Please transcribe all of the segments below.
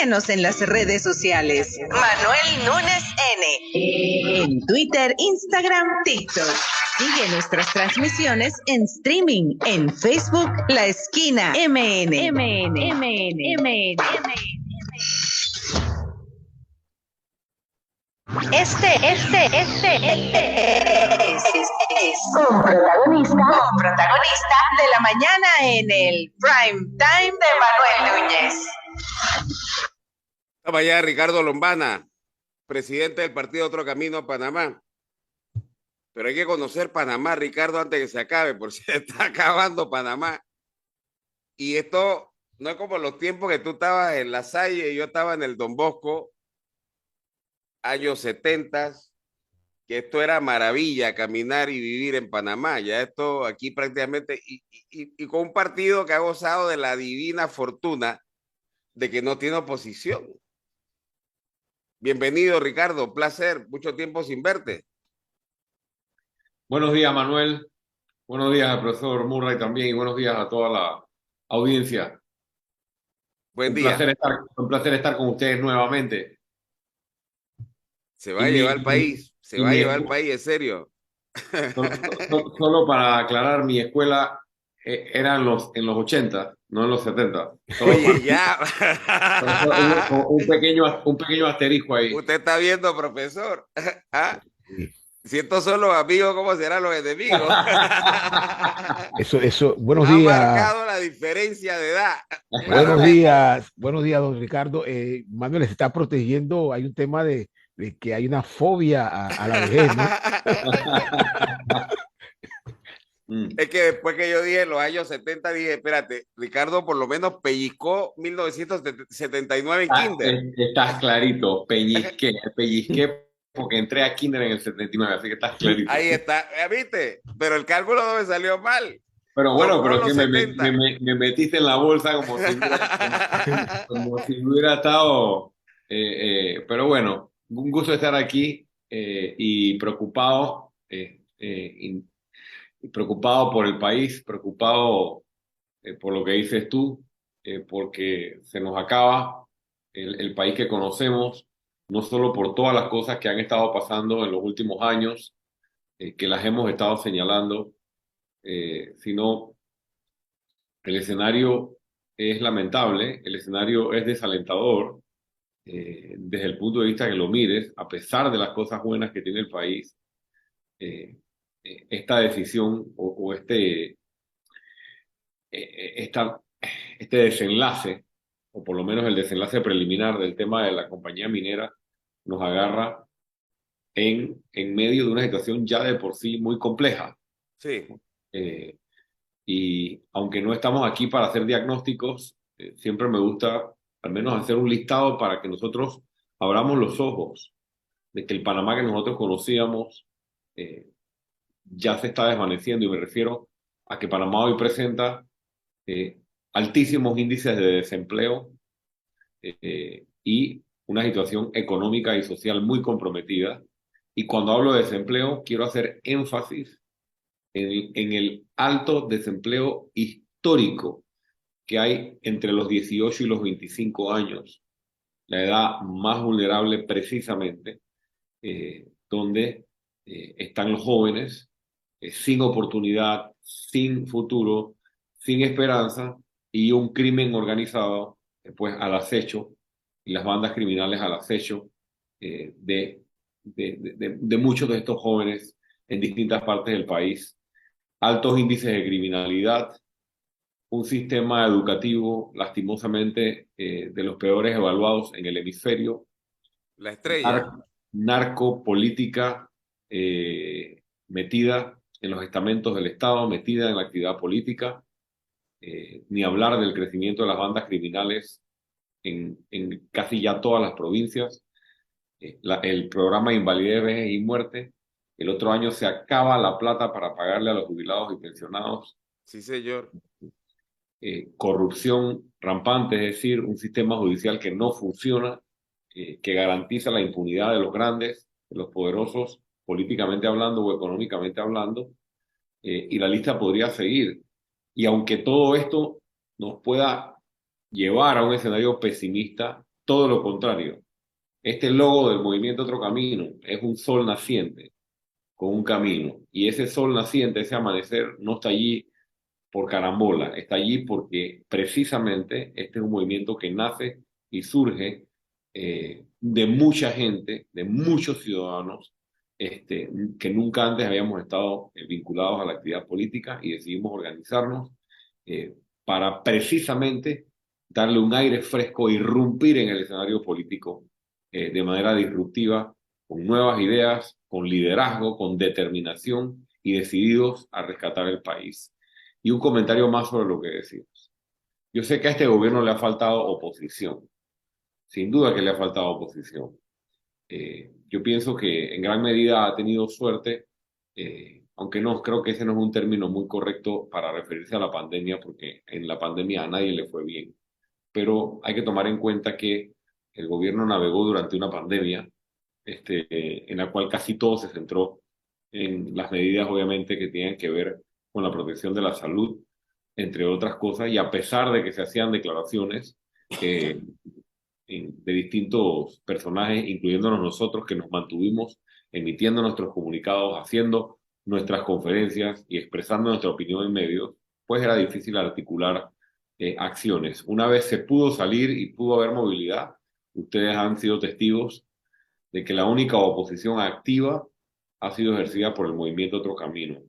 Síguenos en las redes sociales. Manuel Núñez N. En Twitter, Instagram, TikTok. Sigue nuestras transmisiones en streaming en Facebook, La Esquina MN. Este es un protagonista de la mañana en el Prime Time de Manuel Núñez. Estaba allá Ricardo Lombana, presidente del partido Otro Camino Panamá. Pero hay que conocer Panamá, Ricardo, antes que se acabe, porque se está acabando Panamá. Y esto no es como los tiempos que tú estabas en La Salle y yo estaba en el Don Bosco, años 70, que esto era maravilla, caminar y vivir en Panamá. Ya esto aquí prácticamente, y con un partido que ha gozado de la divina fortuna de que no tiene oposición. Bienvenido, Ricardo, placer, mucho tiempo sin verte. Buenos días, Manuel. Buenos días al profesor Murray también y buenos días a toda la audiencia. Buen día. Un placer estar con ustedes nuevamente. Se va a llevar el país, en serio. Solo para aclarar, mi escuela era en los 80, no en los 70. Oye, ya. Un pequeño asterisco ahí. Usted está viendo, profesor. ¿Ah? Si estos son los amigos, ¿cómo serán los enemigos? Eso, buenos días. Ha marcado la diferencia de edad. Buenos días, don Ricardo. Manuel, se está protegiendo, hay un tema de que hay una fobia a la vejez, ¿no? Es que después que yo dije en los años 70, dije, espérate, Ricardo por lo menos pellizcó 1979 en kinder. Estás clarito, pellizqué porque entré a kinder en el 79, así que estás clarito. Ahí está, ¿viste? Pero el cálculo no me salió mal. Pero bueno, pero que me metiste en la bolsa como si hubiera estado... pero bueno, un gusto estar aquí y preocupado por el país, preocupado por lo que dices tú, porque se nos acaba el país que conocemos, no solo por todas las cosas que han estado pasando en los últimos años, que las hemos estado señalando, sino el escenario es lamentable, el escenario es desalentador, desde el punto de vista que lo mires, a pesar de las cosas buenas que tiene el país, esta decisión o este desenlace, o por lo menos el desenlace preliminar del tema de la compañía minera, nos agarra en medio de una situación ya de por sí muy compleja. Sí. Y aunque no estamos aquí para hacer diagnósticos, siempre me gusta al menos hacer un listado para que nosotros abramos los ojos de que el Panamá que nosotros conocíamos ya se está desvaneciendo, y me refiero a que Panamá hoy presenta altísimos índices de desempleo y una situación económica y social muy comprometida. Y cuando hablo de desempleo, quiero hacer énfasis en el alto desempleo histórico que hay entre los 18 y los 25 años, la edad más vulnerable precisamente, donde están los jóvenes sin oportunidad, sin futuro, sin esperanza, y un crimen organizado pues al acecho, y las bandas criminales al acecho de muchos de estos jóvenes en distintas partes del país. Altos índices de criminalidad, un sistema educativo lastimosamente de los peores evaluados en el hemisferio. La estrella. Narcopolítica metida en los estamentos del Estado, metida en la actividad política, ni hablar del crecimiento de las bandas criminales en casi ya todas las provincias. El programa de invalidez, vejez y muerte, el otro año se acaba la plata para pagarle a los jubilados y pensionados. Sí, señor. Corrupción rampante, es decir, un sistema judicial que no funciona, que garantiza la impunidad de los grandes, de los poderosos, políticamente hablando o económicamente hablando, y la lista podría seguir. Y aunque todo esto nos pueda llevar a un escenario pesimista, todo lo contrario. Este logo del movimiento Otro Camino es un sol naciente con un camino. Y ese sol naciente, ese amanecer, no está allí por carambola, está allí porque precisamente este es un movimiento que nace y surge de mucha gente, de muchos ciudadanos, que nunca antes habíamos estado vinculados a la actividad política y decidimos organizarnos eh, para precisamente darle un aire fresco, irrumpir en el escenario político de manera disruptiva, con nuevas ideas, con liderazgo, con determinación y decididos a rescatar el país. Y un comentario más sobre lo que decimos. Yo sé que a este gobierno le ha faltado oposición, sin duda que le ha faltado oposición. Yo pienso que en gran medida ha tenido suerte, aunque no creo que ese no es un término muy correcto para referirse a la pandemia, porque en la pandemia a nadie le fue bien. Pero hay que tomar en cuenta que el gobierno navegó durante una pandemia en la cual casi todo se centró en las medidas, obviamente, que tienen que ver con la protección de la salud, entre otras cosas, y a pesar de que se hacían declaraciones de distintos personajes, incluyéndonos nosotros, que nos mantuvimos emitiendo nuestros comunicados, haciendo nuestras conferencias y expresando nuestra opinión en medios, pues era difícil articular acciones. Una vez se pudo salir y pudo haber movilidad, ustedes han sido testigos de que la única oposición activa ha sido ejercida por el movimiento Otro Camino.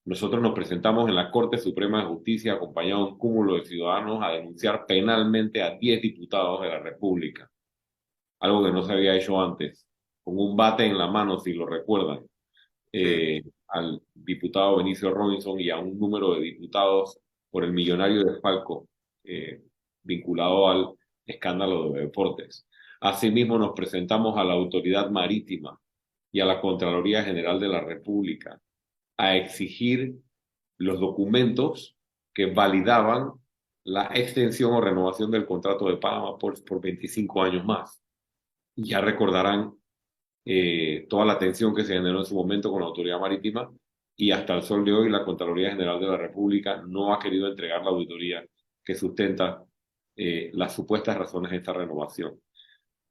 Nosotros nos presentamos en la Corte Suprema de Justicia acompañado de un cúmulo de ciudadanos a denunciar penalmente a 10 diputados de la República, algo que no se había hecho antes, con un bate en la mano, si lo recuerdan, al diputado Benicio Robinson y a un número de diputados por el millonario desfalco vinculado al escándalo de deportes. Asimismo, nos presentamos a la Autoridad Marítima y a la Contraloría General de la República a exigir los documentos que validaban la extensión o renovación del contrato de Panamá por 25 años más. Ya recordarán toda la tensión que se generó en su momento con la Autoridad Marítima y hasta el sol de hoy la Contraloría General de la República no ha querido entregar la auditoría que sustenta las supuestas razones de esta renovación.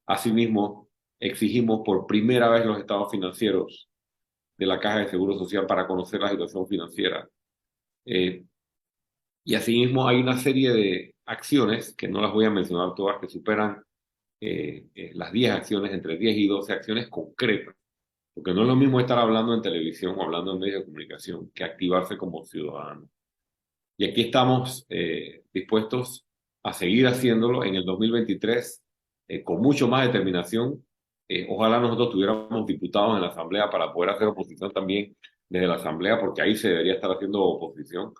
Asimismo, exigimos por primera vez los estados financieros de la Caja de Seguro Social para conocer la situación financiera. Y asimismo hay una serie de acciones, que no las voy a mencionar todas, que superan las 10 acciones, entre 10 y 12 acciones concretas. Porque no es lo mismo estar hablando en televisión o hablando en medios de comunicación que activarse como ciudadano. Y aquí estamos dispuestos a seguir haciéndolo en el 2023 con mucho más determinación. Ojalá nosotros tuviéramos diputados en la Asamblea para poder hacer oposición también desde la Asamblea, porque ahí se debería estar haciendo oposición,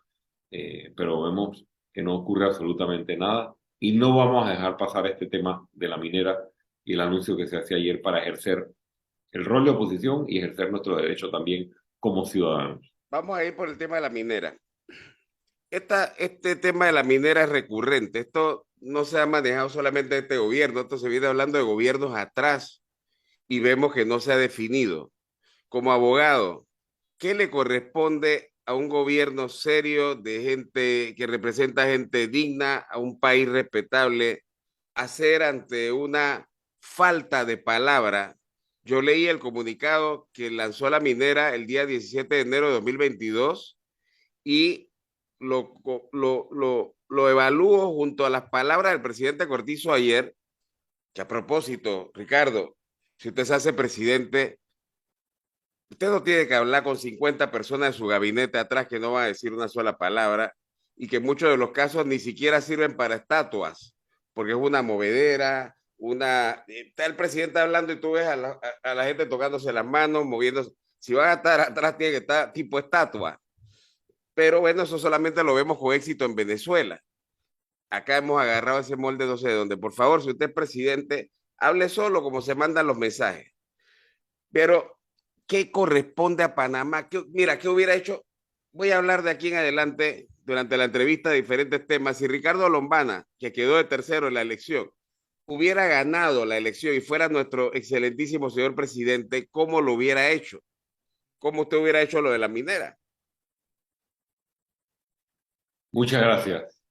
pero vemos que no ocurre absolutamente nada y no vamos a dejar pasar este tema de la minera y el anuncio que se hacía ayer para ejercer el rol de oposición y ejercer nuestro derecho también como ciudadanos. Vamos a ir por el tema de la minera. Este tema de la minera es recurrente. Esto no se ha manejado solamente en este gobierno, esto se viene hablando de gobiernos atrás y vemos que no se ha definido. Como abogado, ¿qué le corresponde a un gobierno serio de gente que representa gente digna, a un país respetable, hacer ante una falta de palabra? Yo leí el comunicado que lanzó la minera el día 17 de enero de 2022 y lo evalúo junto a las palabras del presidente Cortizo ayer, que a propósito, Ricardo, si usted se hace presidente, usted no tiene que hablar con 50 personas de su gabinete atrás que no van a decir una sola palabra y que en muchos de los casos ni siquiera sirven para estatuas, porque es una movedera, está el presidente hablando y tú ves a la gente tocándose las manos, moviéndose. Si van a estar atrás, tiene que estar tipo estatua. Pero bueno, eso solamente lo vemos con éxito en Venezuela. Acá hemos agarrado ese molde, no sé de dónde. Por favor, si usted es presidente, hable solo como se mandan los mensajes. Pero, ¿qué corresponde a Panamá? Mira, ¿qué hubiera hecho? Voy a hablar de aquí en adelante, durante la entrevista, de diferentes temas. Si Ricardo Lombana, que quedó de tercero en la elección, hubiera ganado la elección y fuera nuestro excelentísimo señor presidente, ¿cómo lo hubiera hecho? ¿Cómo usted hubiera hecho lo de la minera? Muchas gracias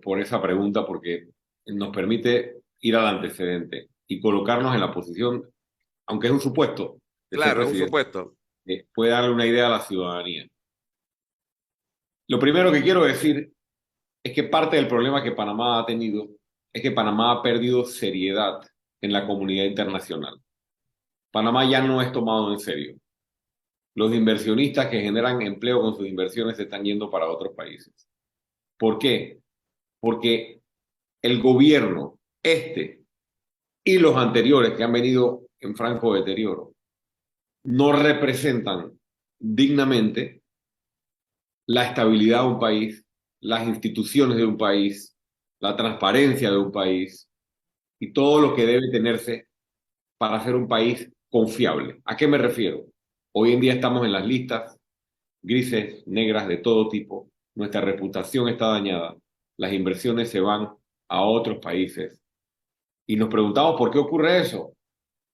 por esa pregunta, porque nos permite ir al antecedente y colocarnos en la posición, aunque es un supuesto de ser Claro, un presidente, supuesto. puede darle una idea a la ciudadanía. Lo primero que quiero decir es que parte del problema que Panamá ha tenido es que Panamá ha perdido seriedad en la comunidad internacional. Panamá ya no es tomado en serio. Los inversionistas que generan empleo con sus inversiones se están yendo para otros países. ¿Por qué? Porque el gobierno, y los anteriores que han venido en franco deterioro, no representan dignamente la estabilidad de un país, las instituciones de un país, la transparencia de un país y todo lo que debe tenerse para ser un país confiable. ¿A qué me refiero? Hoy en día estamos en las listas grises, negras, de todo tipo. Nuestra reputación está dañada. Las inversiones se van a otros países. Y nos preguntamos por qué ocurre eso.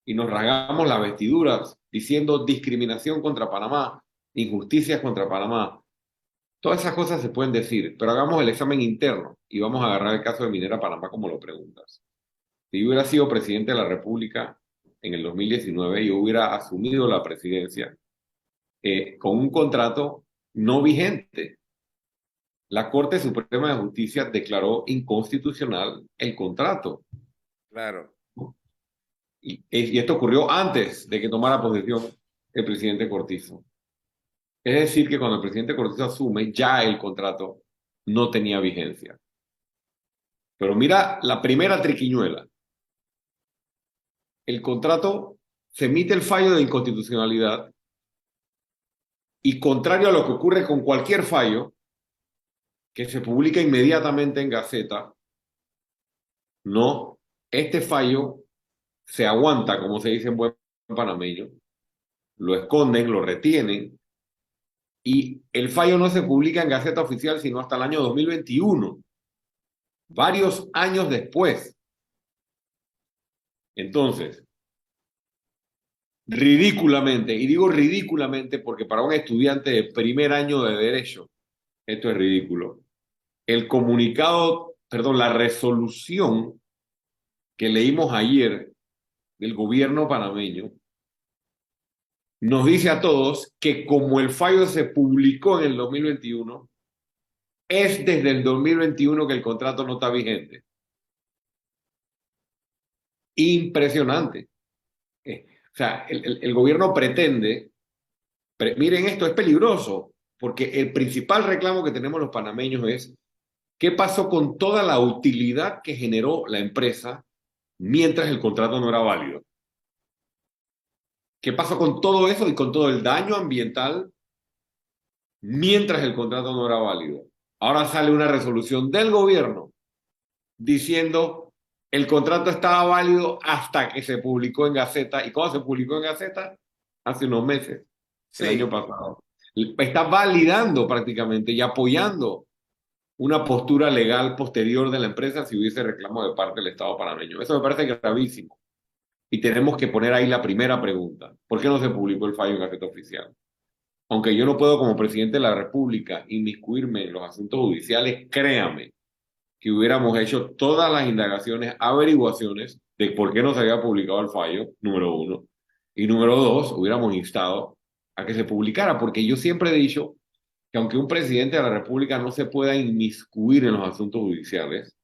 Y nos rasgamos las vestiduras diciendo discriminación contra Panamá, injusticias contra Panamá. Todas esas cosas se pueden decir, pero hagamos el examen interno y vamos a agarrar el caso de Minera Panamá como lo preguntas. Si yo hubiera sido presidente de la República en el 2019, yo hubiera asumido la presidencia con un contrato no vigente. La Corte Suprema de Justicia declaró inconstitucional el contrato. Claro. Y esto ocurrió antes de que tomara posesión el presidente Cortizo. Es decir, que cuando el presidente Cortizo asume, ya el contrato no tenía vigencia. Pero mira la primera triquiñuela. El contrato se emite el fallo de inconstitucionalidad y, contrario a lo que ocurre con cualquier fallo, que se publica inmediatamente en Gaceta, no, este fallo se aguanta, como se dice en buen panameño, lo esconden, lo retienen, y el fallo no se publica en Gaceta Oficial sino hasta el año 2021, varios años después. Entonces, ridículamente, y digo ridículamente porque para un estudiante de primer año de Derecho, esto es ridículo, la resolución que leímos ayer del gobierno panameño nos dice a todos que como el fallo se publicó en el 2021, es desde el 2021 que el contrato no está vigente. Impresionante. O sea, el gobierno pretende, miren esto, es peligroso, porque el principal reclamo que tenemos los panameños es ¿qué pasó con toda la utilidad que generó la empresa mientras el contrato no era válido? ¿Qué pasó con todo eso y con todo el daño ambiental mientras el contrato no era válido? Ahora sale una resolución del gobierno diciendo el contrato estaba válido hasta que se publicó en Gaceta. ¿Y cómo se publicó en Gaceta? Hace unos meses, el año pasado. Está validando prácticamente y apoyando una postura legal posterior de la empresa si hubiese reclamo de parte del Estado panameño. Eso me parece gravísimo. Y tenemos que poner ahí la primera pregunta. ¿Por qué no se publicó el fallo en Gaceta Oficial? Aunque yo no puedo como presidente de la República inmiscuirme en los asuntos judiciales, créame que hubiéramos hecho todas las indagaciones, averiguaciones de por qué no se había publicado el fallo, número uno. Y número dos, hubiéramos instado a que se publicara, porque yo siempre he dicho que aunque un presidente de la República no se pueda inmiscuir en los asuntos judiciales,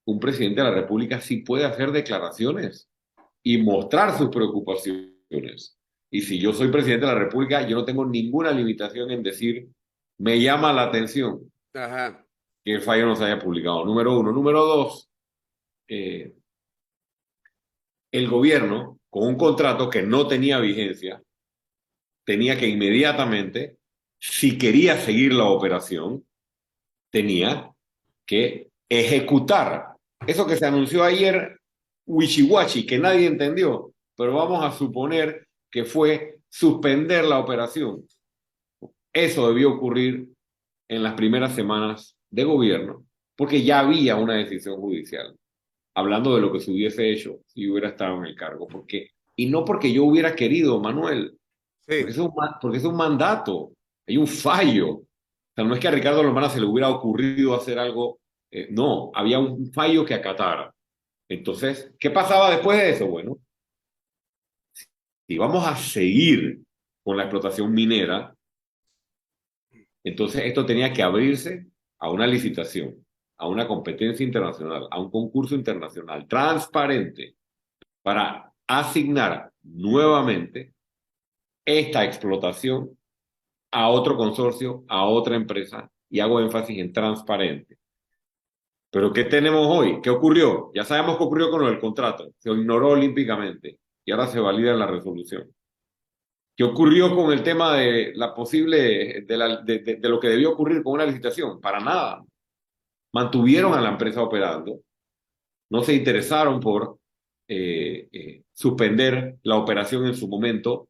un presidente de la República sí puede hacer declaraciones y mostrar sus preocupaciones. Y si yo soy presidente de la República, yo no tengo ninguna limitación en decir, me llama la atención Ajá. que el fallo no se haya publicado. Número uno. Número dos, el gobierno, con un contrato que no tenía vigencia, tenía que inmediatamente, si quería seguir la operación, tenía que ejecutar eso que se anunció ayer, wishiwachi, que nadie entendió, pero vamos a suponer que fue suspender la operación. Eso debió ocurrir en las primeras semanas de gobierno, porque ya había una decisión judicial, hablando de lo que se hubiese hecho si hubiera estado en el cargo. Y no porque yo hubiera querido, Manuel, Sí. porque es un mandato, hay un fallo. O sea, no es que a Ricardo Lomana se le hubiera ocurrido hacer algo, no, había un fallo que acatar. Entonces, ¿qué pasaba después de eso? Bueno, si vamos a seguir con la explotación minera, entonces esto tenía que abrirse a una licitación, a una competencia internacional, a un concurso internacional transparente para asignar nuevamente esta explotación a otro consorcio, a otra empresa, y hago énfasis en transparente. Pero ¿qué tenemos hoy? ¿Qué ocurrió? Ya sabemos qué ocurrió con lo del contrato. Se ignoró olímpicamente y ahora se valida la resolución. ¿Qué ocurrió con el tema de la posible, de lo que debió ocurrir con una licitación? Para nada. Mantuvieron a la empresa operando, no se interesaron por suspender la operación en su momento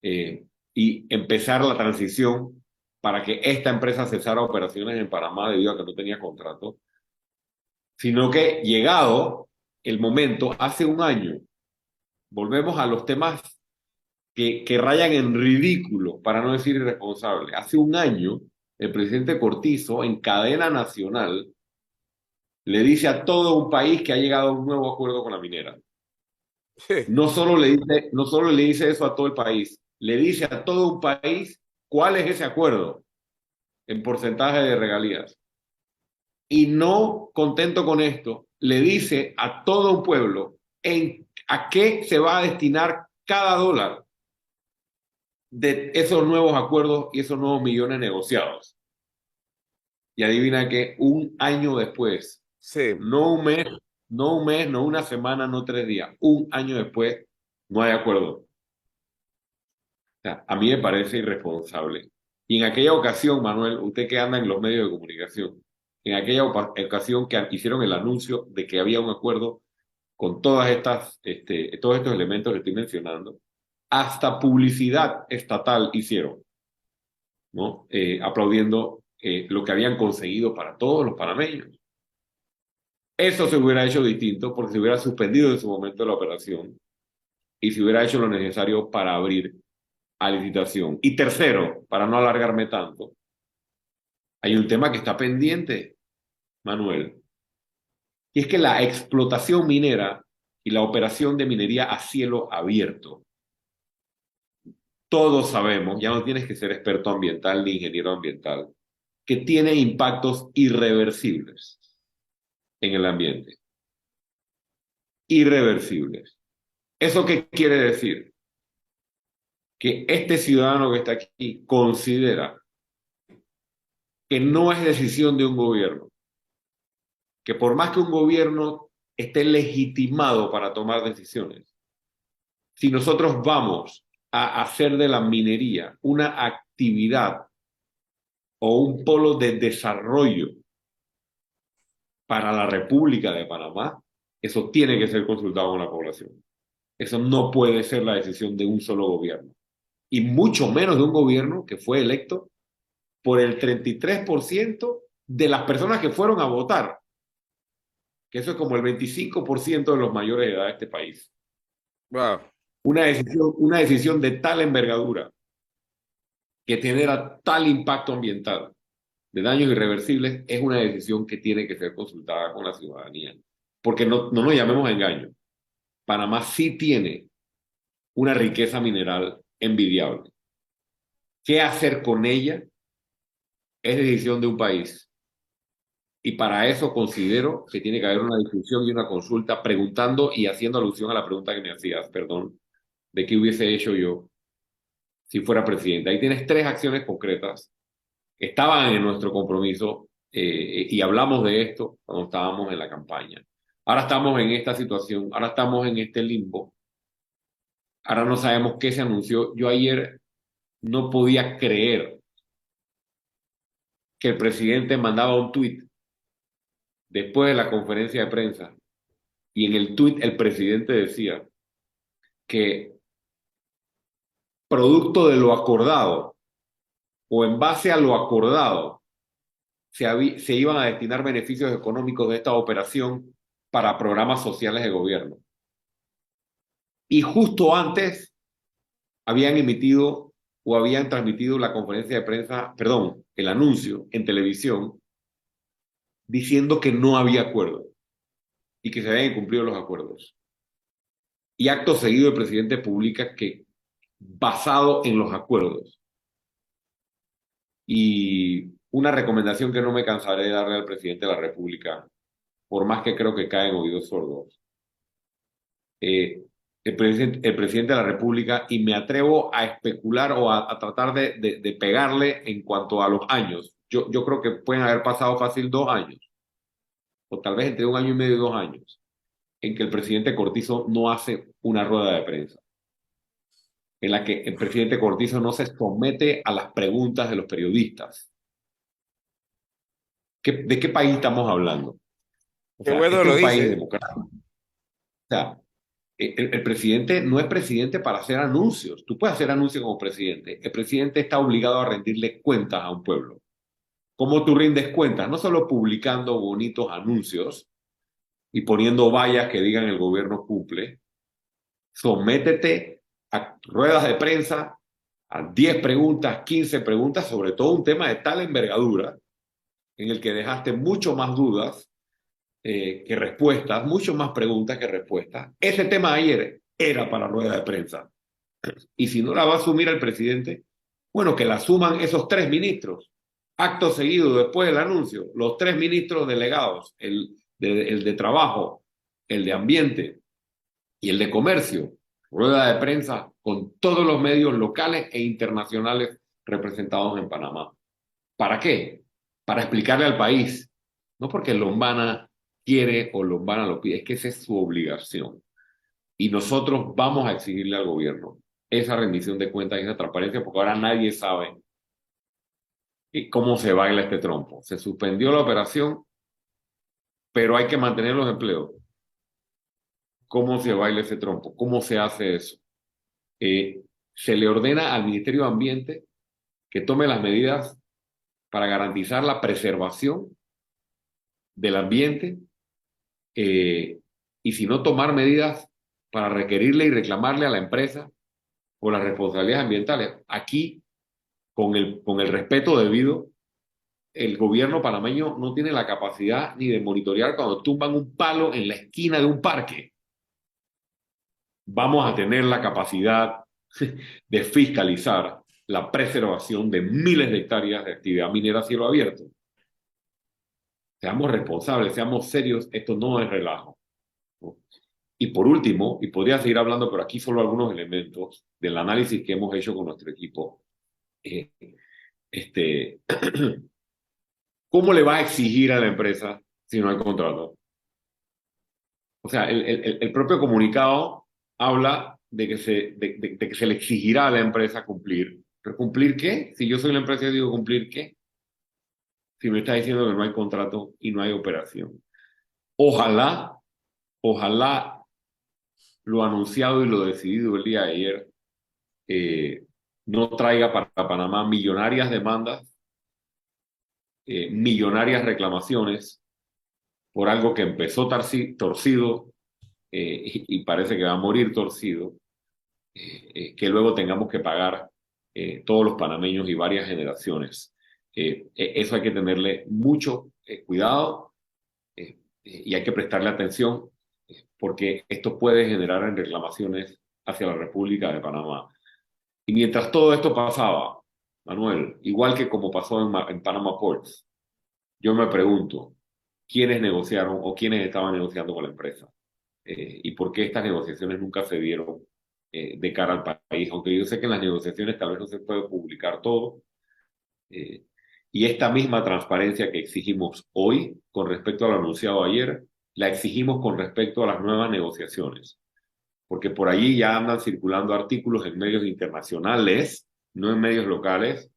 y empezar la transición para que esta empresa cesara operaciones en Panamá debido a que no tenía contrato, sino que llegado el momento, hace un año, volvemos a los temas que rayan en ridículo, para no decir irresponsable. Hace un año, el presidente Cortizo, en cadena nacional, le dice a todo un país que ha llegado a un nuevo acuerdo con la minera. No solo le dice eso a todo el país, le dice a todo un país cuál es ese acuerdo en porcentaje de regalías. Y no contento con esto, le dice a todo un pueblo a qué se va a destinar cada dólar de esos nuevos acuerdos y esos nuevos millones negociados. Y adivina que un año después, Sí. no un mes, no una semana, no 3 días, un año después, no hay acuerdo. O sea, a mí me parece irresponsable. Y en aquella ocasión, Manuel, usted que anda en los medios de comunicación, en aquella ocasión que hicieron el anuncio de que había un acuerdo con todas todos estos elementos que estoy mencionando, hasta publicidad estatal hicieron, ¿no? Aplaudiendo lo que habían conseguido para todos los panameños. Eso se hubiera hecho distinto porque se hubiera suspendido en su momento la operación y se hubiera hecho lo necesario para abrir a licitación. Y tercero, para no alargarme tanto, hay un tema que está pendiente, Manuel, y es que la explotación minera y la operación de minería a cielo abierto, todos sabemos, ya no tienes que ser experto ambiental ni ingeniero ambiental, que tiene impactos irreversibles en el ambiente. Irreversibles. ¿Eso qué quiere decir? Que este ciudadano que está aquí considera que no es decisión de un gobierno, que por más que un gobierno esté legitimado para tomar decisiones, si nosotros vamos a hacer de la minería una actividad o un polo de desarrollo para la República de Panamá, eso tiene que ser consultado con la población. Eso no puede ser la decisión de un solo gobierno. Y mucho menos de un gobierno que fue electo por el 33% de las personas que fueron a votar. Que eso es como el 25% de los mayores de edad de este país. Wow. Una decisión de tal envergadura que genera tal impacto ambiental de daños irreversibles es una decisión que tiene que ser consultada con la ciudadanía. Porque no nos llamemos a engaño. Panamá sí tiene una riqueza mineral envidiable. ¿Qué hacer con ella? Es decisión de un país. Y para eso considero que tiene que haber una discusión y una consulta preguntando y haciendo alusión a la pregunta que me hacías, perdón, de qué hubiese hecho yo si fuera presidente. Ahí tienes 3 acciones concretas que estaban en nuestro compromiso y hablamos de esto cuando estábamos en la campaña. Ahora estamos en esta situación, ahora estamos en este limbo, ahora no sabemos qué se anunció. Yo ayer no podía creer que el presidente mandaba un tuit después de la conferencia de prensa y en el tuit el presidente decía que producto de lo acordado o en base a lo acordado se iban a destinar beneficios económicos de esta operación para programas sociales de gobierno. Y justo antes habían emitido o habían transmitido la conferencia de prensa, perdón, el anuncio en televisión diciendo que no había acuerdo. y que se hayan cumplido los acuerdos. Y acto seguido el presidente publica que basado en los acuerdos. Y una recomendación que no me cansaré de darle al presidente de la República, por más que creo que cae en oídos sordos. El presidente de la República, y me atrevo a especular o a tratar de pegarle en cuanto a los años. Yo creo que pueden haber pasado fácil 2 años, o tal vez entre 1 año y medio y 2 años, en que el presidente Cortizo no hace una rueda de prensa, en la que el presidente Cortizo no se somete a las preguntas de los periodistas. ¿De qué país estamos hablando? O Qué sea, bueno este lo es un país dice. democrático. O sea, el presidente no es presidente para hacer anuncios. Tú puedes hacer anuncios como presidente. El presidente está obligado a rendirle cuentas a un pueblo. ¿Cómo tú rindes cuentas? No solo publicando bonitos anuncios y poniendo vallas que digan el gobierno cumple. Sométete a ruedas de prensa, a 10 preguntas, 15 preguntas, sobre todo un tema de tal envergadura en el que dejaste mucho más dudas que respuestas, mucho más preguntas que respuestas. Ese tema ayer era para rueda de prensa. Y si no la va a asumir el presidente, bueno, que la asuman esos 3 ministros. Acto seguido, después del anuncio, los 3 ministros delegados, el de Trabajo, el de Ambiente y el de Comercio, rueda de prensa con todos los medios locales e internacionales representados en Panamá. ¿Para qué? Para explicarle al país, no porque Lombana quiere o Lombana lo pide, es que esa es su obligación. Y nosotros vamos a exigirle al gobierno esa rendición de cuentas y esa transparencia, porque ahora nadie sabe cómo se baila este trompo. Se suspendió la operación, pero hay que mantener los empleos. ¿Cómo se baila ese trompo? ¿Cómo se hace eso? Se le ordena al Ministerio de Ambiente que tome las medidas para garantizar la preservación del ambiente y si no tomar medidas para requerirle y reclamarle a la empresa por las responsabilidades ambientales. Aquí, con el respeto debido, el gobierno panameño no tiene la capacidad ni de monitorear cuando tumban un palo en la esquina de un parque. Vamos a tener la capacidad de fiscalizar la preservación de miles de hectáreas de actividad minera a cielo abierto. Seamos responsables, seamos serios, esto no es relajo. Y por último, y podría seguir hablando, pero aquí solo algunos elementos del análisis que hemos hecho con nuestro equipo. ¿Cómo le va a exigir a la empresa si no hay contrato? O sea, el propio comunicado habla de que se le exigirá a la empresa cumplir. ¿Pero cumplir qué? Si yo soy la empresa y digo cumplir qué, si me está diciendo que no hay contrato y no hay operación. Ojalá lo anunciado y lo decidido el día de ayer no traiga para Panamá millonarias demandas, millonarias reclamaciones por algo que empezó torcido y parece que va a morir torcido, que luego tengamos que pagar todos los panameños y varias generaciones. Eso hay que tenerle mucho cuidado y hay que prestarle atención porque esto puede generar en reclamaciones hacia la República de Panamá. Y mientras todo esto pasaba, Manuel, igual que como pasó en Panama Ports, yo me pregunto, ¿quiénes negociaron o quiénes estaban negociando con la empresa? Y por qué estas negociaciones nunca se dieron de cara al país, aunque yo sé que en las negociaciones tal vez no se puede publicar todo. Y esta misma transparencia que exigimos hoy con respecto a lo anunciado ayer, la exigimos con respecto a las nuevas negociaciones, porque por allí ya andan circulando artículos en medios internacionales, no en medios locales,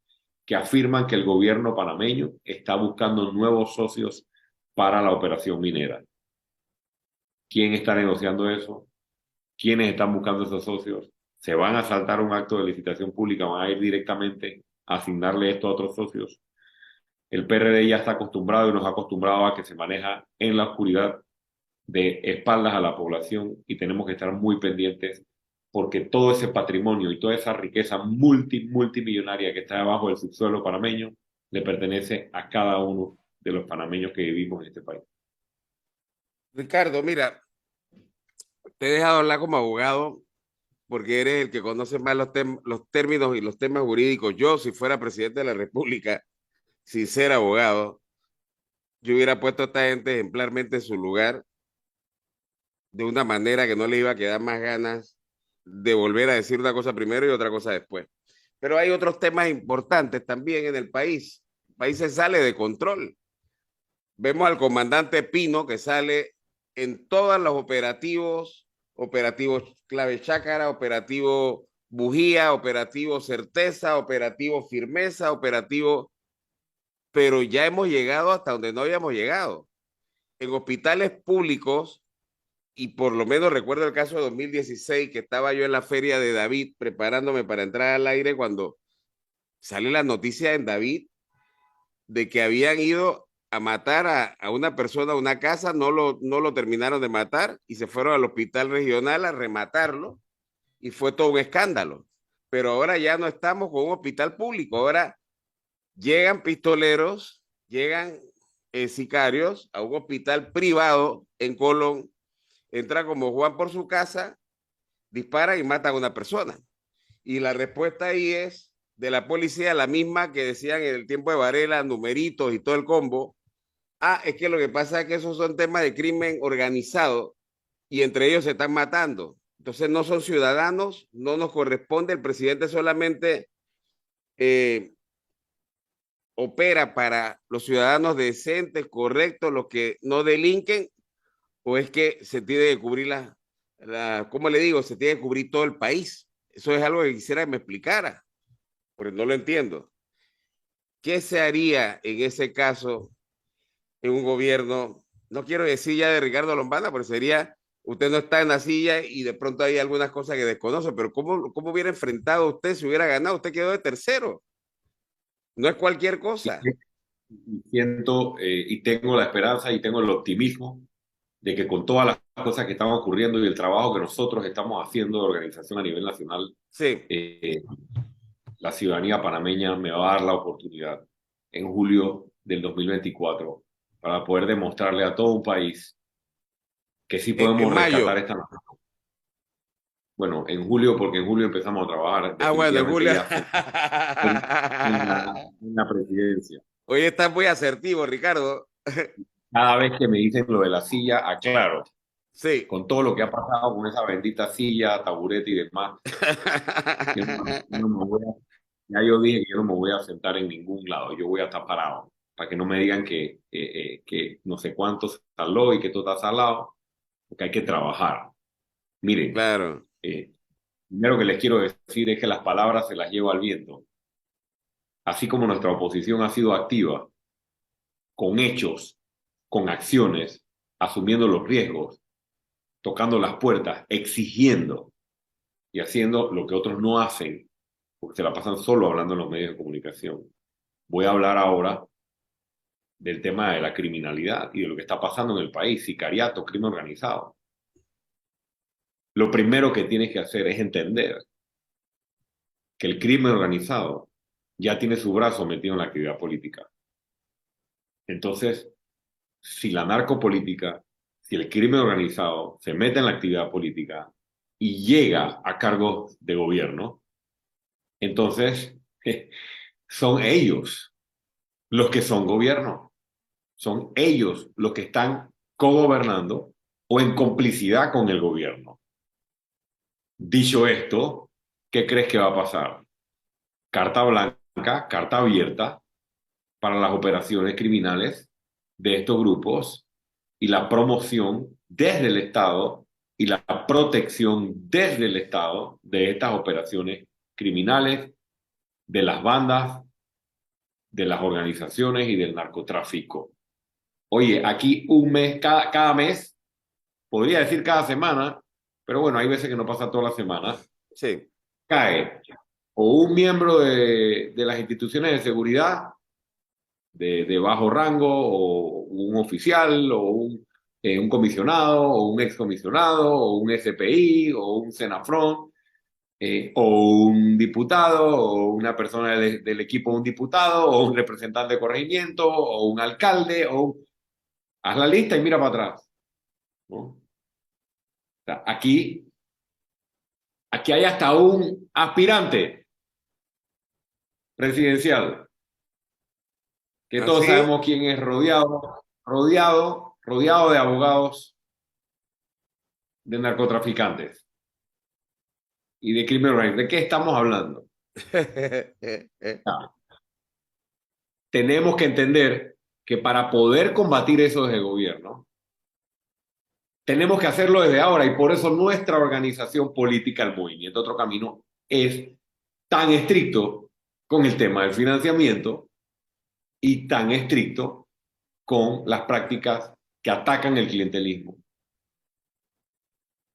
que afirman que el gobierno panameño está buscando nuevos socios para la operación minera. ¿Quién está negociando eso? ¿Quiénes están buscando esos socios? ¿Se van a saltar un acto de licitación pública? ¿Van a ir directamente a asignarle esto a otros socios? El PRD ya está acostumbrado y nos ha acostumbrado a que se maneja en la oscuridad de espaldas a la población y tenemos que estar muy pendientes porque todo ese patrimonio y toda esa riqueza multimillonaria que está debajo del subsuelo panameño le pertenece a cada uno de los panameños que vivimos en este país. Ricardo, mira, te he dejado hablar como abogado porque eres el que conoce más los términos y los temas jurídicos. Yo, si fuera presidente de la República, sin ser abogado, yo hubiera puesto a esta gente ejemplarmente en su lugar de una manera que no le iba a quedar más ganas de volver a decir una cosa primero y otra cosa después. Pero hay otros temas importantes también en el país. El país se sale de control. Vemos al comandante Pino que sale en todos los operativos, operativos clave chácara, operativo bujía, operativo certeza, operativo firmeza, operativo, pero ya hemos llegado hasta donde no habíamos llegado. En hospitales públicos, y por lo menos recuerdo el caso de 2016, que estaba yo en la feria de David preparándome para entrar al aire cuando sale la noticia en David de que habían ido a matar a una persona a una casa, no lo terminaron de matar y se fueron al hospital regional a rematarlo y fue todo un escándalo. Pero ahora ya no estamos con un hospital público, ahora llegan pistoleros, llegan sicarios a un hospital privado en Colón, entra como Juan por su casa, dispara y mata a una persona. Y la respuesta ahí es de la policía la misma que decían en el tiempo de Varela, numeritos y todo el combo. Ah, es que lo que pasa es que esos son temas de crimen organizado y entre ellos se están matando. Entonces no son ciudadanos, no nos corresponde, el presidente solamente eh, opera para los ciudadanos decentes, correctos, los que no delinquen, o es que se tiene que cubrir ¿cómo le digo? Se tiene que cubrir todo el país. Eso es algo que quisiera que me explicara, porque no lo entiendo. ¿Qué se haría en ese caso en un gobierno? No quiero decir ya de Ricardo Lombana, porque sería, usted no está en la silla y de pronto hay algunas cosas que desconoce, pero ¿cómo hubiera enfrentado usted si hubiera ganado? Usted quedó de tercero. No es cualquier cosa. Y siento y tengo la esperanza y tengo el optimismo de que con todas las cosas que están ocurriendo y el trabajo que nosotros estamos haciendo de organización a nivel nacional, Sí, la ciudadanía panameña me va a dar la oportunidad en julio del 2024 para poder demostrarle a todo un país que sí en podemos rescatar mayo. esta nación. Bueno, en julio, porque en julio empezamos a trabajar Ah, bueno, en definitivamente julio. ya en la presidencia. Hoy está muy asertivo, Ricardo. Cada vez que me dicen lo de la silla, aclaro, Sí. con todo lo que ha pasado con esa bendita silla, taburete y demás, que no me voy a, ya yo dije que yo no me voy a sentar en ningún lado, yo voy a estar parado, para que no me digan que no sé cuánto saló y que todo está salado, porque hay que trabajar. Miren, Claro, primero que les quiero decir es que las palabras se las lleva al viento. Así como nuestra oposición ha sido activa, con hechos, con acciones, asumiendo los riesgos, tocando las puertas, exigiendo y haciendo lo que otros no hacen, porque se la pasan solo hablando en los medios de comunicación. Voy a hablar ahora del tema de la criminalidad y de lo que está pasando en el país, sicariato, crimen organizado. Lo primero que tienes que hacer es entender que el crimen organizado ya tiene su brazo metido en la actividad política. Entonces, si la narcopolítica, si el crimen organizado se mete en la actividad política y llega a cargos de gobierno, entonces son ellos los que son gobierno, son ellos los que están cogobernando o en complicidad con el gobierno. Dicho esto, ¿qué crees que va a pasar? Carta blanca, carta abierta para las operaciones criminales de estos grupos y la promoción desde el Estado y la protección desde el Estado de estas operaciones criminales, de las bandas, de las organizaciones y del narcotráfico. Oye, aquí un mes, cada mes, podría decir cada semana, pero bueno, hay veces que no pasa toda la semana, sí. cae o un miembro de las instituciones de seguridad de bajo rango, o un oficial, o un comisionado, o un excomisionado, o un SPI, o un Senafrón, o un diputado, o una persona del equipo de un diputado, o un representante de corregimiento, o un alcalde, haz la lista y mira para atrás. ¿no? O sea, aquí hay hasta un aspirante presidencial, que todos ¿Así? sabemos quién es, rodeado de abogados de narcotraficantes y de crimen organizado. ¿De qué estamos hablando? Tenemos que entender que para poder combatir eso desde el gobierno, tenemos que hacerlo desde ahora, y por eso nuestra organización política, el Movimiento Otro Camino, es tan estricto con el tema del financiamiento y tan estricto con las prácticas que atacan el clientelismo.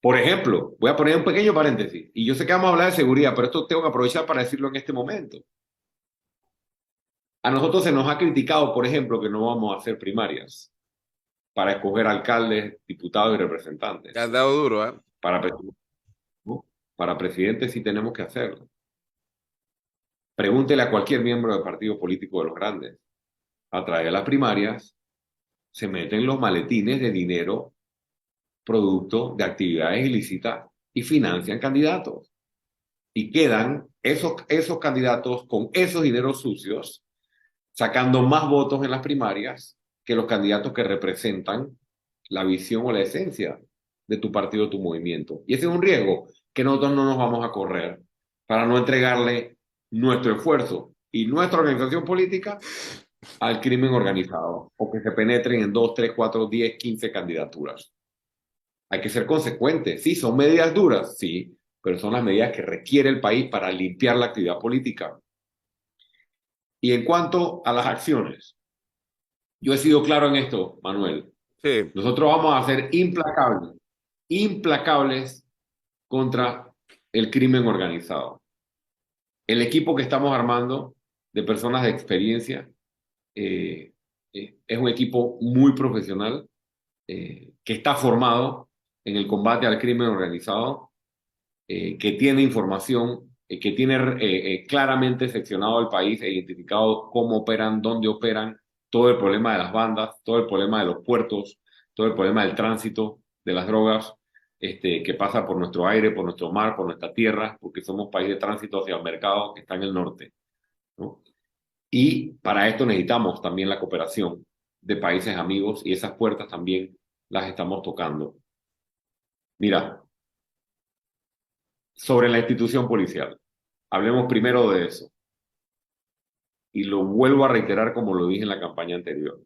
Por ejemplo, voy a poner un pequeño paréntesis, y yo sé que vamos a hablar de seguridad, pero esto tengo que aprovechar para decirlo en este momento. A nosotros se nos ha criticado, por ejemplo, que no vamos a hacer primarias para escoger alcaldes, diputados y representantes. Te han dado duro, ¿eh? ¿No? Para presidente sí tenemos que hacerlo. Pregúntele a cualquier miembro del partido político de los grandes. A través de las primarias se meten los maletines de dinero producto de actividades ilícitas y financian candidatos. Y quedan esos candidatos con esos dineros sucios sacando más votos en las primarias que los candidatos que representan la visión o la esencia de tu partido o tu movimiento. Y ese es un riesgo que nosotros no nos vamos a correr para no entregarle nuestro esfuerzo y nuestra organización política al crimen organizado, o que se penetren en 2, 3, 4, 10, 15 candidaturas. Hay que ser consecuentes. Sí, son medidas duras, sí, pero son las medidas que requiere el país para limpiar la actividad política. Y en cuanto a las acciones, yo he sido claro en esto, Manuel. Sí. Nosotros vamos a ser implacables contra el crimen organizado. El equipo que estamos armando de personas de experiencia es un equipo muy profesional que está formado en el combate al crimen organizado, que tiene información, que tiene claramente seccionado el país e identificado cómo operan, dónde operan, todo el problema de las bandas, todo el problema de los puertos, todo el problema del tránsito de las drogas, que pasa por nuestro aire, por nuestro mar, por nuestra tierra, porque somos país de tránsito hacia el mercado que está en el norte, ¿no? Y para esto necesitamos también la cooperación de países amigos, y esas puertas también las estamos tocando. Mira, sobre la institución policial, hablemos primero de eso. Y lo vuelvo a reiterar como lo dije en la campaña anterior.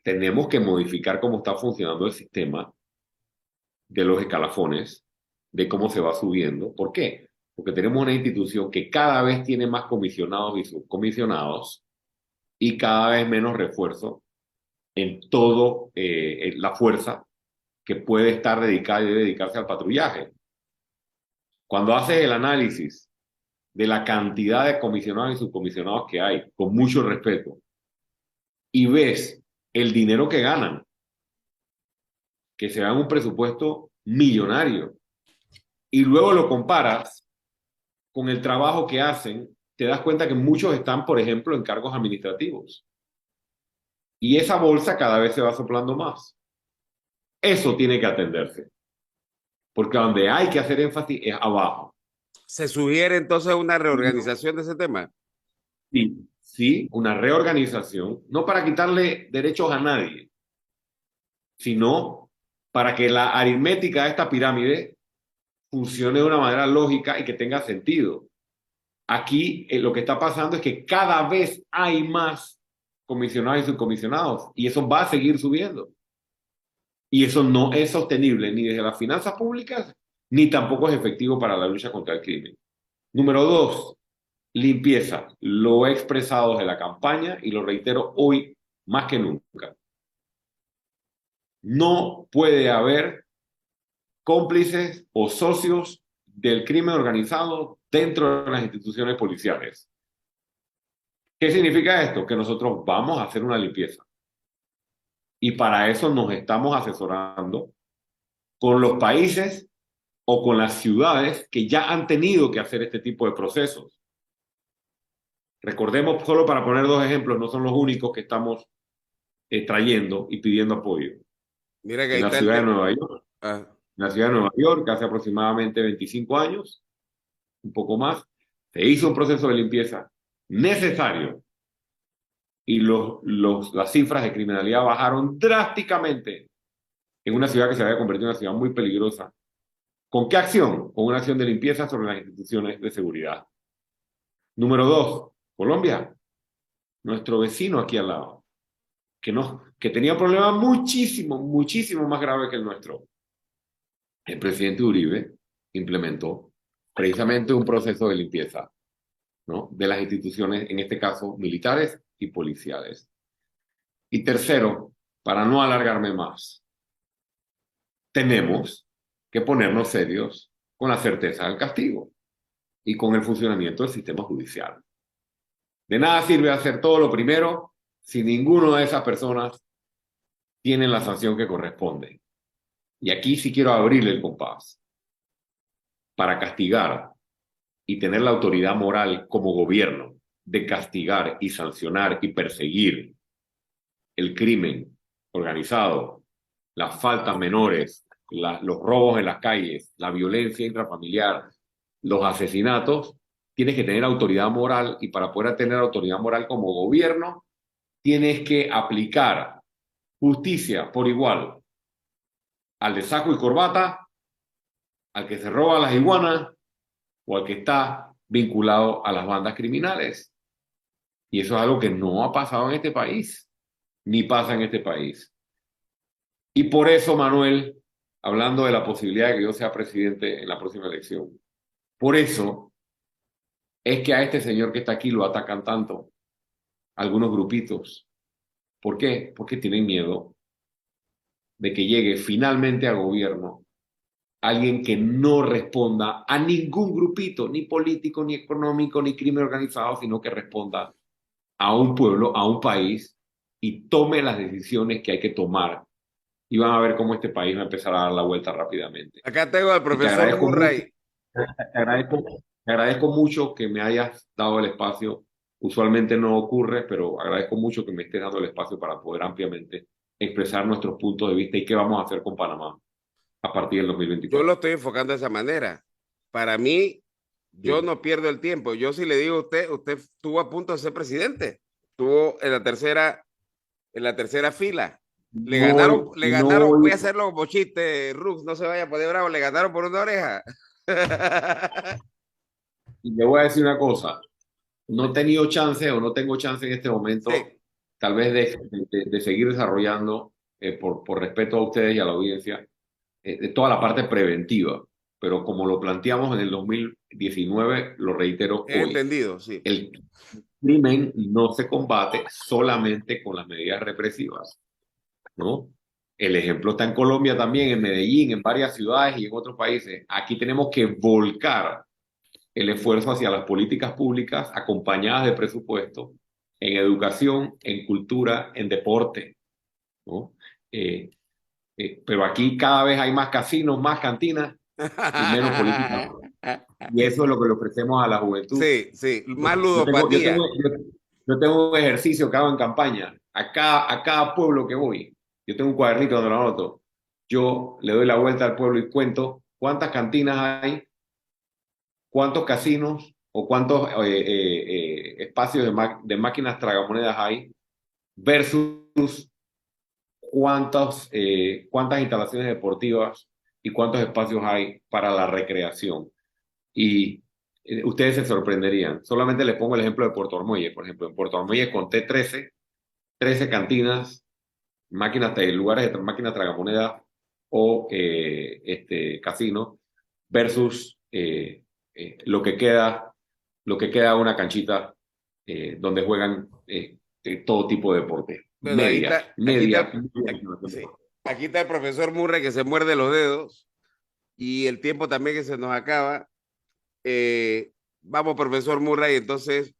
Tenemos que modificar cómo está funcionando el sistema de los escalafones, de cómo se va subiendo. ¿Por qué? Porque tenemos una institución que cada vez tiene más comisionados y subcomisionados y cada vez menos refuerzo en todo la fuerza que puede estar dedicada y debe dedicarse al patrullaje. Cuando haces el análisis de la cantidad de comisionados y subcomisionados que hay, con mucho respeto, y ves el dinero que ganan, que se da en un presupuesto millonario, y luego lo comparas con el trabajo que hacen, te das cuenta que muchos están, por ejemplo, en cargos administrativos. Y esa bolsa cada vez se va soplando más. Eso tiene que atenderse. Porque donde hay que hacer énfasis es abajo. ¿Se sugiere entonces una reorganización de ese tema? Sí, sí, una reorganización, no para quitarle derechos a nadie, sino para que la aritmética de esta pirámide funcione de una manera lógica y que tenga sentido. Aquí lo que está pasando es que cada vez hay más comisionados y subcomisionados, y eso va a seguir subiendo. Y eso no es sostenible ni desde las finanzas públicas, ni tampoco es efectivo para la lucha contra el crimen. Número 2, limpieza. Lo he expresado desde la campaña y lo reitero hoy más que nunca. No puede haber cómplices o socios del crimen organizado dentro de las instituciones policiales. ¿Qué significa esto? Que nosotros vamos a hacer una limpieza. Y para eso nos estamos asesorando con los países o con las ciudades que ya han tenido que hacer este tipo de procesos. Recordemos, solo para poner 2 ejemplos, no son los únicos que estamos trayendo y pidiendo apoyo. Mira que ahí en la está ciudad de Nueva York. ah, En la ciudad de Nueva York, hace aproximadamente 25 años, un poco más, se hizo un proceso de limpieza necesario y las cifras de criminalidad bajaron drásticamente en una ciudad que se había convertido en una ciudad muy peligrosa. ¿Con qué acción? Con una acción de limpieza sobre las instituciones de seguridad. Número 2, Colombia, nuestro vecino aquí al lado, que tenía un problema muchísimo, muchísimo más grave que el nuestro. El presidente Uribe implementó precisamente un proceso de limpieza, ¿no?, de las instituciones, en este caso militares y policiales. Y tercero, para no alargarme más, tenemos que ponernos serios con la certeza del castigo y con el funcionamiento del sistema judicial. De nada sirve hacer todo lo primero si ninguna de esas personas tiene la sanción que corresponde. Y aquí sí quiero abrirle el compás. Para castigar y tener la autoridad moral como gobierno de castigar y sancionar y perseguir el crimen organizado, las faltas menores, los robos en las calles, la violencia intrafamiliar, los asesinatos, tienes que tener autoridad moral, y para poder tener autoridad moral como gobierno, tienes que aplicar justicia por igual al de saco y corbata, al que se roba las iguanas o al que está vinculado a las bandas criminales. Y eso es algo que no ha pasado en este país, ni pasa en este país. Y por eso, Manuel, hablando de la posibilidad de que yo sea presidente en la próxima elección, por eso es que a este señor que está aquí lo atacan tanto algunos grupitos. ¿Por qué? Porque tienen miedo de que llegue finalmente al gobierno alguien que no responda a ningún grupito, ni político, ni económico, ni crimen organizado, sino que responda a un pueblo, a un país, y tome las decisiones que hay que tomar. Y van a ver cómo este país va a empezar a dar la vuelta rápidamente. acá tengo al Y te profesor agradezco Murray. mucho, te agradezco mucho que me hayas dado el espacio. Usualmente no ocurre, pero agradezco mucho que me estés dando el espacio para poder ampliamente expresar nuestros puntos de vista y qué vamos a hacer con Panamá a partir del Yo 2024. lo estoy enfocando de esa manera. Para mí, yo Sí. no pierdo el tiempo. Yo sí le digo a usted, usted estuvo a punto de ser presidente. Estuvo en la tercera fila. Le ganaron, voy a hacerlo como chiste, Rux, no se vaya a poner bravo, le ganaron por una oreja. Y le voy a decir una cosa, no he tenido chance o no tengo chance en este momento, Sí. tal vez de seguir desarrollando, por respeto a ustedes y a la audiencia, de toda la parte preventiva, pero como lo planteamos en el 2019, lo reitero He hoy. entendido, sí. El crimen no se combate solamente con las medidas represivas, ¿no? El ejemplo está en Colombia también, en Medellín, en varias ciudades y en otros países. Aquí tenemos que volcar el esfuerzo hacia las políticas públicas acompañadas de presupuesto en educación, en cultura, en deporte, ¿no? Pero aquí cada vez hay más casinos, más cantinas y menos política. Y eso es lo que le ofrecemos a la juventud. Sí, sí, más Yo ludopatía. tengo un ejercicio que hago en campaña. A cada pueblo que voy, yo tengo un cuadernito donde lo anoto. Yo le doy la vuelta al pueblo y cuento cuántas cantinas hay, cuántos casinos o cuántos espacios de máquinas tragamonedas hay, versus cuántas instalaciones deportivas y cuántos espacios hay para la recreación. Y ustedes se sorprenderían. Solamente les pongo el ejemplo de Puerto Armuelle. Por ejemplo, en Puerto Armuelle conté 13 cantinas, lugares de máquinas tragamonedas o casinos, versus lo que queda una canchita donde juegan todo tipo de deporte. Bueno, Sí. Aquí está el profesor Murray que se muerde los dedos y el tiempo también que se nos acaba. Vamos, profesor Murray, entonces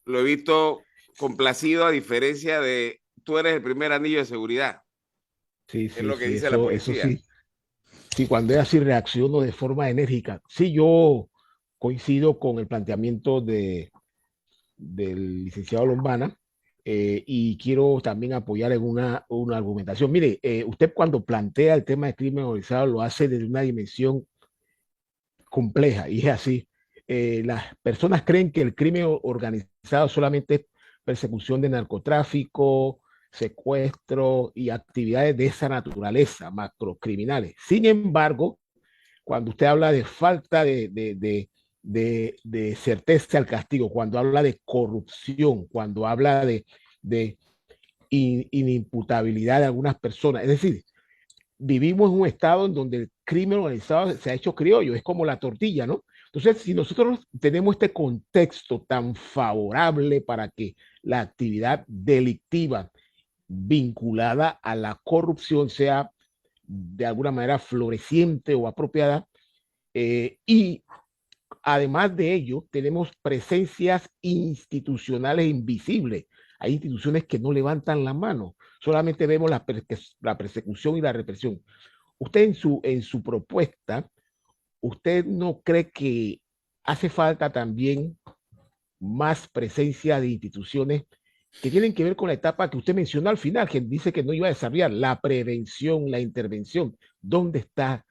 lo he visto complacido, a diferencia de tú eres el primer anillo de seguridad. Sí, Es sí, lo que sí, dice la eso policía. sí. Sí, cuando es así reacciono de forma enérgica. Sí, yo coincido con el planteamiento del licenciado Lombana. y quiero también apoyar en una argumentación. Mire, usted cuando plantea el tema de crimen organizado lo hace desde una dimensión compleja y es así. Las personas creen que el crimen organizado solamente es persecución de narcotráfico, secuestro y actividades de esa naturaleza, macrocriminales. Sin embargo, cuando usted habla de falta de certeza al castigo, cuando habla de corrupción, cuando habla de inimputabilidad de algunas personas, es decir, vivimos en un estado en donde el crimen organizado se ha hecho criollo, es como la tortilla, ¿no? Entonces, si nosotros tenemos este contexto tan favorable para que la actividad delictiva vinculada a la corrupción sea de alguna manera floreciente o apropiada, y además de ello, tenemos presencias institucionales invisibles. Hay instituciones que no levantan la mano, solamente vemos la persecución y la represión. Usted en su propuesta, ¿usted no cree que hace falta también más presencia de instituciones que tienen que ver con la etapa que usted mencionó al final, que dice que no iba a desarrollar la prevención, la intervención? ¿Dónde está,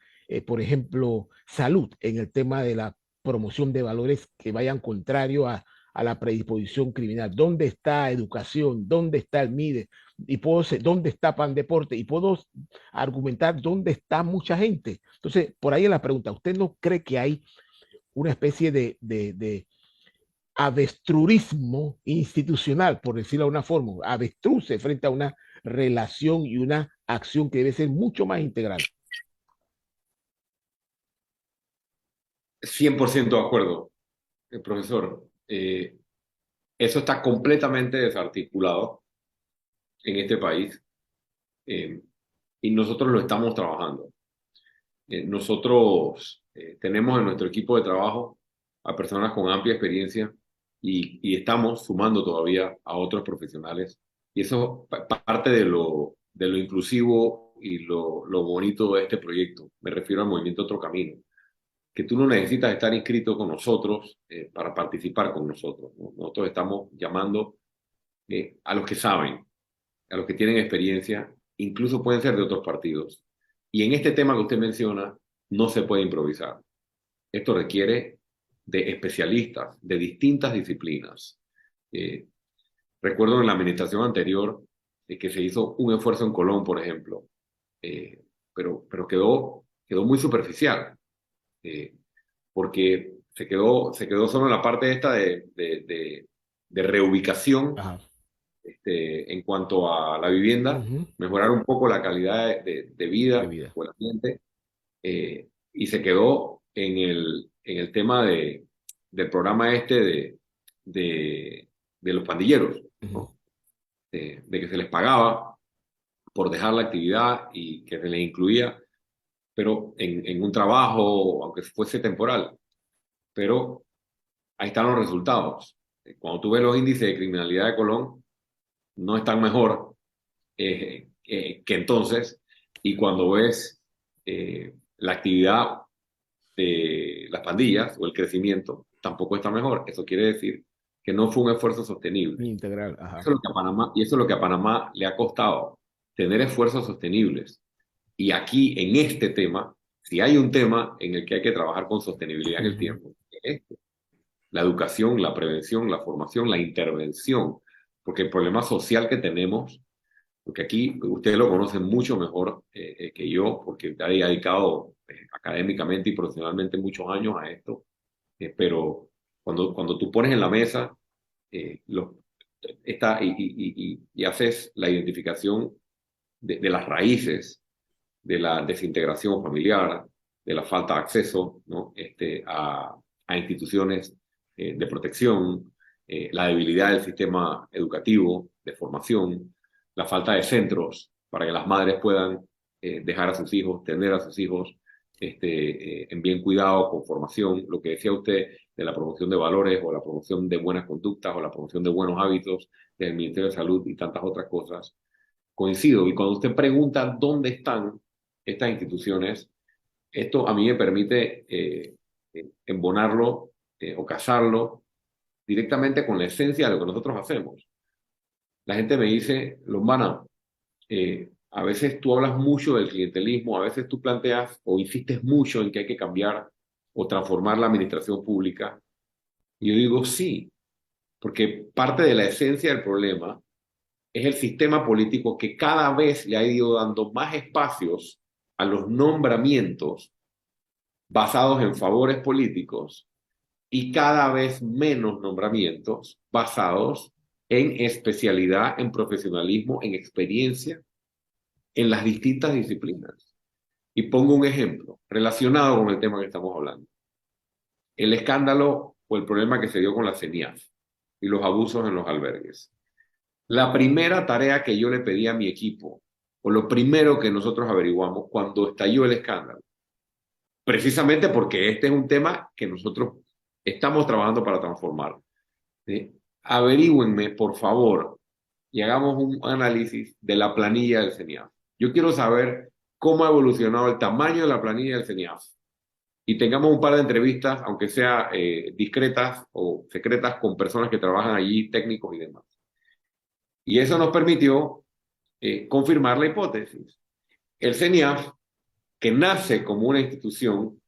por ejemplo, salud en el tema de la promoción de valores que vayan contrario a la predisposición criminal? ¿Dónde está educación? ¿Dónde está el MIDE? Y ¿dónde está PAN Deporte? Y puedo argumentar dónde está mucha gente. Entonces, por ahí es la pregunta. ¿Usted no cree que hay una especie de avestrurismo institucional, por decirlo de una forma, avestruz frente a una relación y una acción que debe ser mucho más integral? 100% de acuerdo, profesor. Eso está completamente desarticulado en este país, y nosotros lo estamos trabajando. Nosotros tenemos en nuestro equipo de trabajo a personas con amplia experiencia y estamos sumando todavía a otros profesionales. Y eso parte de lo inclusivo y lo bonito de este proyecto. Me refiero al movimiento Otro Camino, que tú no necesitas estar inscrito con nosotros para participar con nosotros, ¿no? Nosotros estamos llamando a los que saben, a los que tienen experiencia, incluso pueden ser de otros partidos. Y en este tema que usted menciona, no se puede improvisar. Esto requiere de especialistas de distintas disciplinas. Recuerdo en la administración anterior que se hizo un esfuerzo en Colón, por ejemplo, pero quedó muy superficial, porque se quedó solo en la parte esta de reubicación. Ajá. En cuanto a la vivienda, mejorar un poco la calidad de vida o el ambiente, y se quedó en el tema del programa de los pandilleros, ¿no? De que se les pagaba por dejar la actividad y que se les incluía, pero en un trabajo, aunque fuese temporal. Pero ahí están los resultados. Cuando tú ves los índices de criminalidad de Colón, no están mejor que entonces, y cuando ves la actividad de las pandillas o el crecimiento, tampoco está mejor. Eso quiere decir que no fue un esfuerzo sostenible. Integral, ajá. Eso es lo que a Panamá, y eso es lo que a Panamá le ha costado, tener esfuerzos sostenibles. Y aquí, en este tema, si hay un tema en el que hay que trabajar con sostenibilidad en el tiempo, es este. La educación, la prevención, la formación, la intervención, porque el problema social que tenemos, porque aquí ustedes lo conocen mucho mejor que yo, porque ha dedicado académicamente y profesionalmente muchos años a esto, pero cuando tú pones en la mesa y haces la identificación de las raíces de la desintegración familiar, de la falta de acceso, ¿no? a instituciones de protección, la debilidad del sistema educativo, de formación, la falta de centros para que las madres puedan dejar a sus hijos, tener a sus hijos en bien cuidado, con formación, lo que decía usted de la promoción de valores o la promoción de buenas conductas o la promoción de buenos hábitos del Ministerio de Salud y tantas otras cosas. Coincido, y cuando usted pregunta dónde están estas instituciones, esto a mí me permite embonarlo o casarlo directamente con la esencia de lo que nosotros hacemos. La gente me dice, Lombana, a veces tú hablas mucho del clientelismo, a veces tú planteas o insistes mucho en que hay que cambiar o transformar la administración pública. Y yo digo, sí, porque parte de la esencia del problema es el sistema político que cada vez le ha ido dando más espacios a los nombramientos basados en favores políticos y cada vez menos nombramientos basados en especialidad, en profesionalismo, en experiencia, en las distintas disciplinas. Y pongo un ejemplo relacionado con el tema que estamos hablando. El escándalo o el problema que se dio con la CENIAF y los abusos en los albergues. La primera tarea que yo le pedí a mi equipo, o lo primero que nosotros averiguamos cuando estalló el escándalo, precisamente porque este es un tema que nosotros estamos trabajando para transformar. ¿Sí? Averígüenme, por favor, y hagamos un análisis de la planilla del CENIAF. Yo quiero saber cómo ha evolucionado el tamaño de la planilla del CENIAF. Y tengamos un par de entrevistas, aunque sea discretas o secretas, con personas que trabajan allí, técnicos y demás. Y eso nos permitió confirmar la hipótesis. El CENIAF, que nace como una institución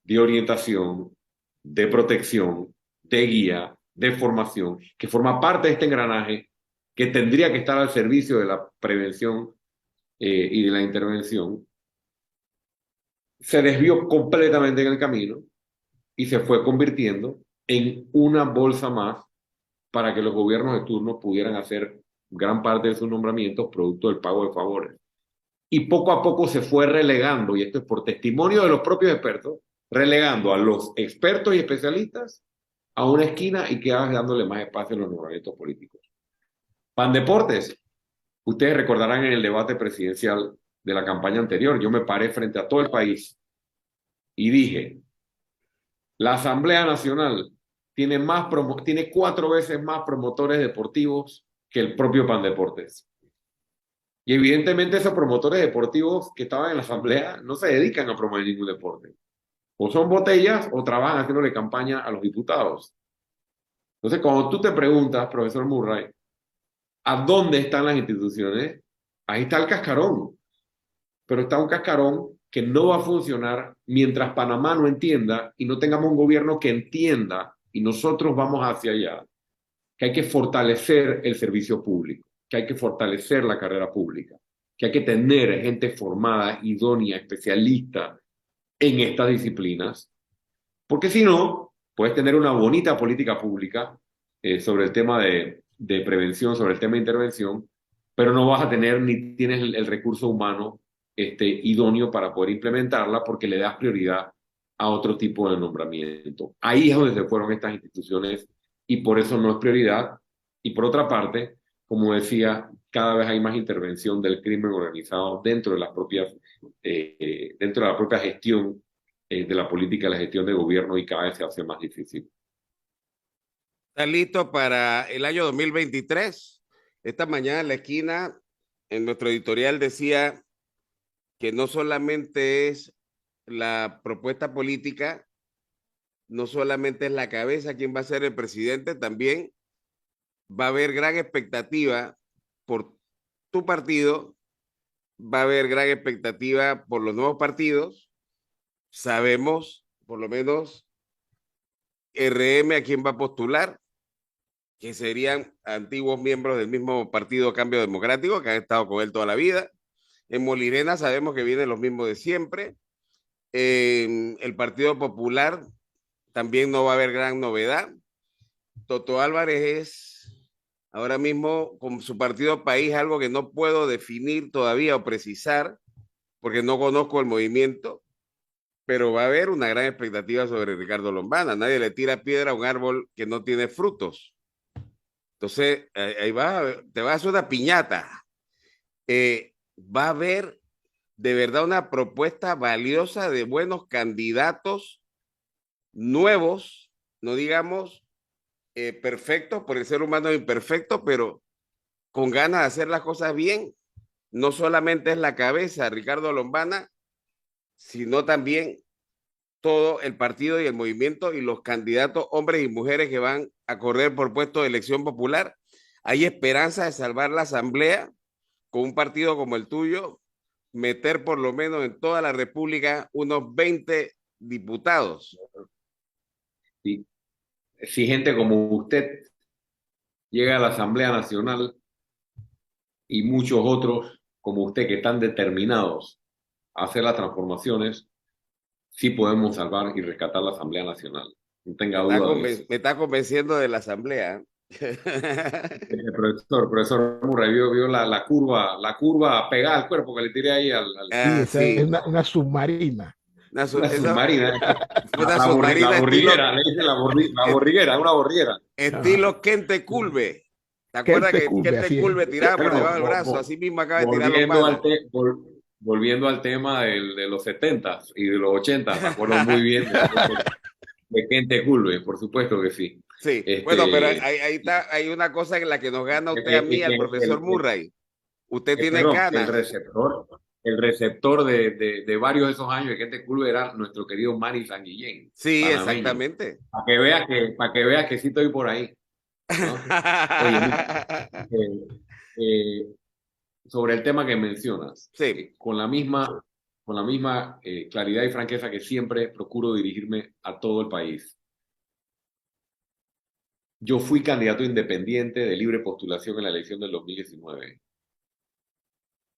de orientación, de protección, de guía, de formación, que forma parte de este engranaje, que tendría que estar al servicio de la prevención y de la intervención, se desvió completamente en el camino y se fue convirtiendo en una bolsa más para que los gobiernos de turno pudieran hacer gran parte de sus nombramientos producto del pago de favores. Y poco a poco se fue relegando, y esto es por testimonio de los propios expertos, relegando a los expertos y especialistas a una esquina y quedando dándole más espacio a los nombramientos políticos. Pandeportes, ustedes recordarán en el debate presidencial de la campaña anterior, yo me paré frente a todo el país y dije, la Asamblea Nacional tiene 4 veces más promotores deportivos que el propio Pandeportes. Y evidentemente esos promotores deportivos que estaban en la Asamblea no se dedican a promover ningún deporte. O son botellas o trabajan haciéndole campaña a los diputados. Entonces, cuando tú te preguntas, profesor Murray, ¿a dónde están las instituciones? Ahí está el cascarón. Pero está un cascarón que no va a funcionar mientras Panamá no entienda y no tengamos un gobierno que entienda y nosotros vamos hacia allá, que hay que fortalecer el servicio público, que hay que fortalecer la carrera pública, que hay que tener gente formada, idónea, especialista en estas disciplinas, porque si no, puedes tener una bonita política pública sobre el tema de prevención, sobre el tema de intervención, pero no vas a tener ni tienes el recurso humano idóneo para poder implementarla porque le das prioridad a otro tipo de nombramiento. Ahí es donde se fueron estas instituciones y por eso no es prioridad. Y por otra parte, como decía, cada vez hay más intervención del crimen organizado dentro de las propias, dentro de la propia gestión de la política, la gestión de gobierno y cada vez se hace más difícil. ¿Está listo para el año 2023? Esta mañana en la esquina, en nuestro editorial decía que no solamente es la propuesta política, no solamente es la cabeza quien va a ser el presidente, también va a haber gran expectativa por tu partido, va a haber gran expectativa por los nuevos partidos. Sabemos, por lo menos, RM a quién va a postular, que serían antiguos miembros del mismo partido Cambio Democrático, que han estado con él toda la vida. En Molirena sabemos que vienen los mismos de siempre. En el Partido Popular también no va a haber gran novedad. Toto Álvarez es ahora mismo con su partido País algo que no puedo definir todavía o precisar porque no conozco el movimiento, pero va a haber una gran expectativa sobre Ricardo Lombana. Nadie le tira piedra a un árbol que no tiene frutos. Entonces, ahí te va a hacer una piñata. Va a haber de verdad una propuesta valiosa de buenos candidatos nuevos, no digamos perfectos, por el ser humano es imperfecto, pero con ganas de hacer las cosas bien. No solamente es la cabeza, Ricardo Lombana, sino también todo el partido y el movimiento y los candidatos, hombres y mujeres que van a correr por puesto de elección popular. ¿Hay esperanza de salvar la Asamblea con un partido como el tuyo? Meter por lo menos en toda la República unos 20 diputados. Si, si gente como usted llega a la Asamblea Nacional y muchos otros como usted que están determinados a hacer las transformaciones, sí podemos salvar y rescatar la Asamblea Nacional. No tenga duda de eso. Me está convenciendo de la Asamblea. El profesor Murray vio la curva pegada al cuerpo que le tiré ahí Sí, Ah, esa es sí. una submarina. una submarina. Una La submarina borriguera, le dicen la borriguera, una borriguera. Ajá. estilo Kente Culve. ¿Te Que acuerdas te que cubre, Kente así es. Culve tiraba por Bueno, debajo del brazo? Así mismo acaba de tirar los volviendo manos. volviendo al tema de los 70s y de los 80s, me acuerdo muy bien de gente Culve, por supuesto que sí. Sí, bueno, pero ahí está, hay una cosa en la que nos gana usted a mí, al profesor Murray. Usted tiene perdón, canas. el receptor de varios de esos años de gente Culve era nuestro querido Manny Sanguillén, Sí, panameño. exactamente. Para que veas que sí estoy por ahí, ¿no? Oye, mira, eh, eh, sobre el tema que mencionas, Sí, con la misma claridad y franqueza que siempre procuro dirigirme a todo el país. Yo fui candidato independiente de libre postulación en la elección del 2019.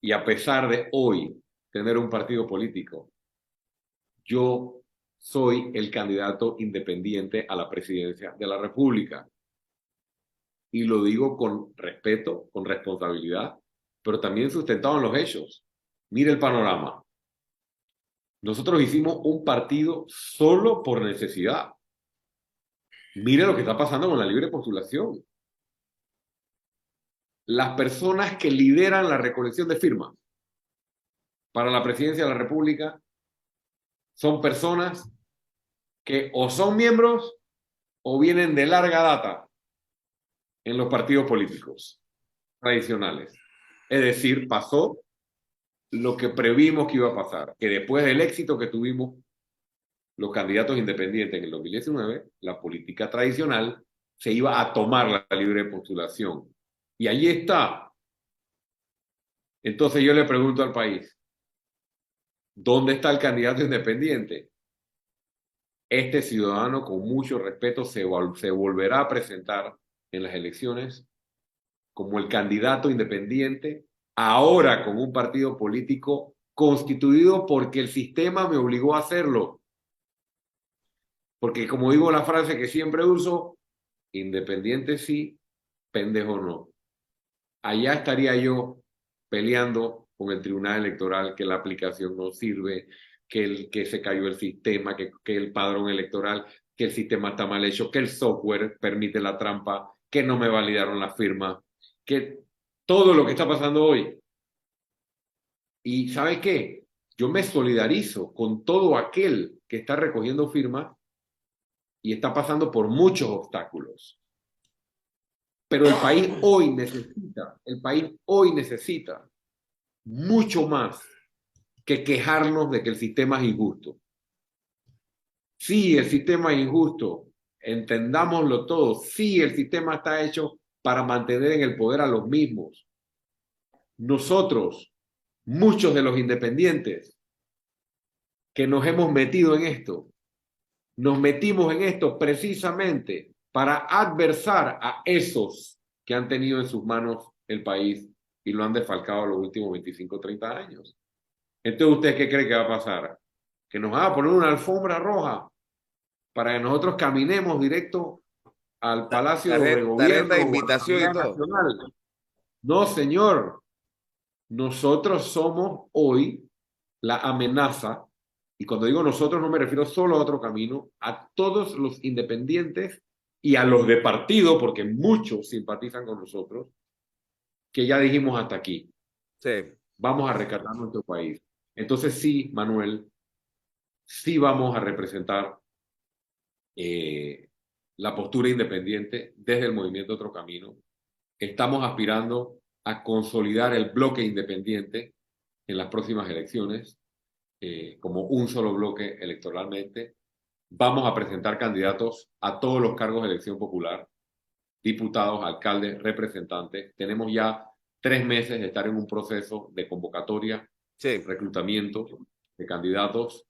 Y a pesar de hoy tener un partido político, yo soy el candidato independiente a la presidencia de la República. Y lo digo con respeto, con responsabilidad, pero también sustentado en los hechos. Mire el panorama. Nosotros hicimos un partido solo por necesidad. Mire lo que está pasando con la libre postulación. Las personas que lideran la recolección de firmas para la presidencia de la República son personas que o son miembros o vienen de larga data en los partidos políticos tradicionales. Es decir, pasó lo que previmos que iba a pasar, que después del éxito que tuvimos los candidatos independientes en el 2019, la política tradicional se iba a tomar la libre postulación. Y allí está. Entonces yo le pregunto al país, ¿dónde está el candidato independiente? Este ciudadano, con mucho respeto, se volverá a presentar en las elecciones como el candidato independiente, ahora con un partido político constituido porque el sistema me obligó a hacerlo. Porque como digo la frase que siempre uso, independiente sí, pendejo no. Allá estaría yo peleando con el Tribunal Electoral que la aplicación no sirve, que se cayó el sistema, que el padrón electoral, que el sistema está mal hecho, que el software permite la trampa, que no me validaron la firma, que todo lo que está pasando hoy. Y ¿sabe qué? Yo me solidarizo con todo aquel que está recogiendo firmas y está pasando por muchos obstáculos. Pero el país hoy necesita mucho más que quejarnos de que el sistema es injusto. Sí, el sistema es injusto, entendámoslo todos. Sí, el sistema está hecho para mantener en el poder a los mismos. Nosotros, muchos de los independientes que nos hemos metido en esto, nos metimos en esto precisamente para adversar a esos que han tenido en sus manos el país y lo han desfalcado los últimos 25, 30 años. Entonces, ¿usted qué cree que va a pasar? ¿Que nos va a poner una alfombra roja para que nosotros caminemos directo al Palacio de tarjeta Gobierno de o a la invitación y Asamblea todo. Nacional? No, señor. Nosotros somos hoy la amenaza, y cuando digo nosotros no me refiero solo a Otro Camino, a todos los independientes y a los de partido, porque muchos simpatizan con nosotros, que ya dijimos hasta aquí. Sí. Vamos a rescatar nuestro país. Entonces sí, Manuel, sí vamos a representar la postura independiente desde el movimiento Otro Camino. Estamos aspirando a consolidar el bloque independiente en las próximas elecciones como un solo bloque electoralmente. Vamos a presentar candidatos a todos los cargos de elección popular. diputados, alcaldes, representantes. Tenemos ya 3 meses de estar en un proceso de convocatoria, reclutamiento de candidatos.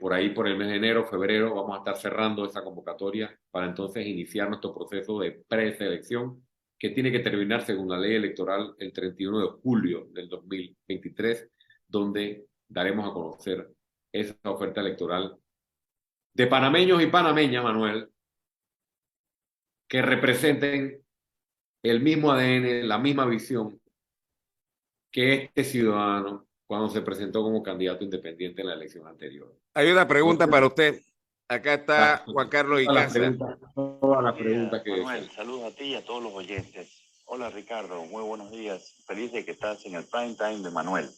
Por ahí, por el mes de enero, febrero, vamos a estar cerrando esa convocatoria para entonces iniciar nuestro proceso de preselección, que tiene que terminar según la ley electoral el 31 de julio del 2023, donde daremos a conocer esa oferta electoral de panameños y panameñas, Manuel, que representen el mismo ADN, la misma visión que este ciudadano cuando se presentó como candidato independiente en la elección anterior. Hay una pregunta para usted. Acá está Juan Carlos Icaza. Todas las preguntas que Manuel, saludos a ti y a todos los oyentes. Hola Ricardo, muy buenos días. Feliz de que estás en el prime time de Manuel.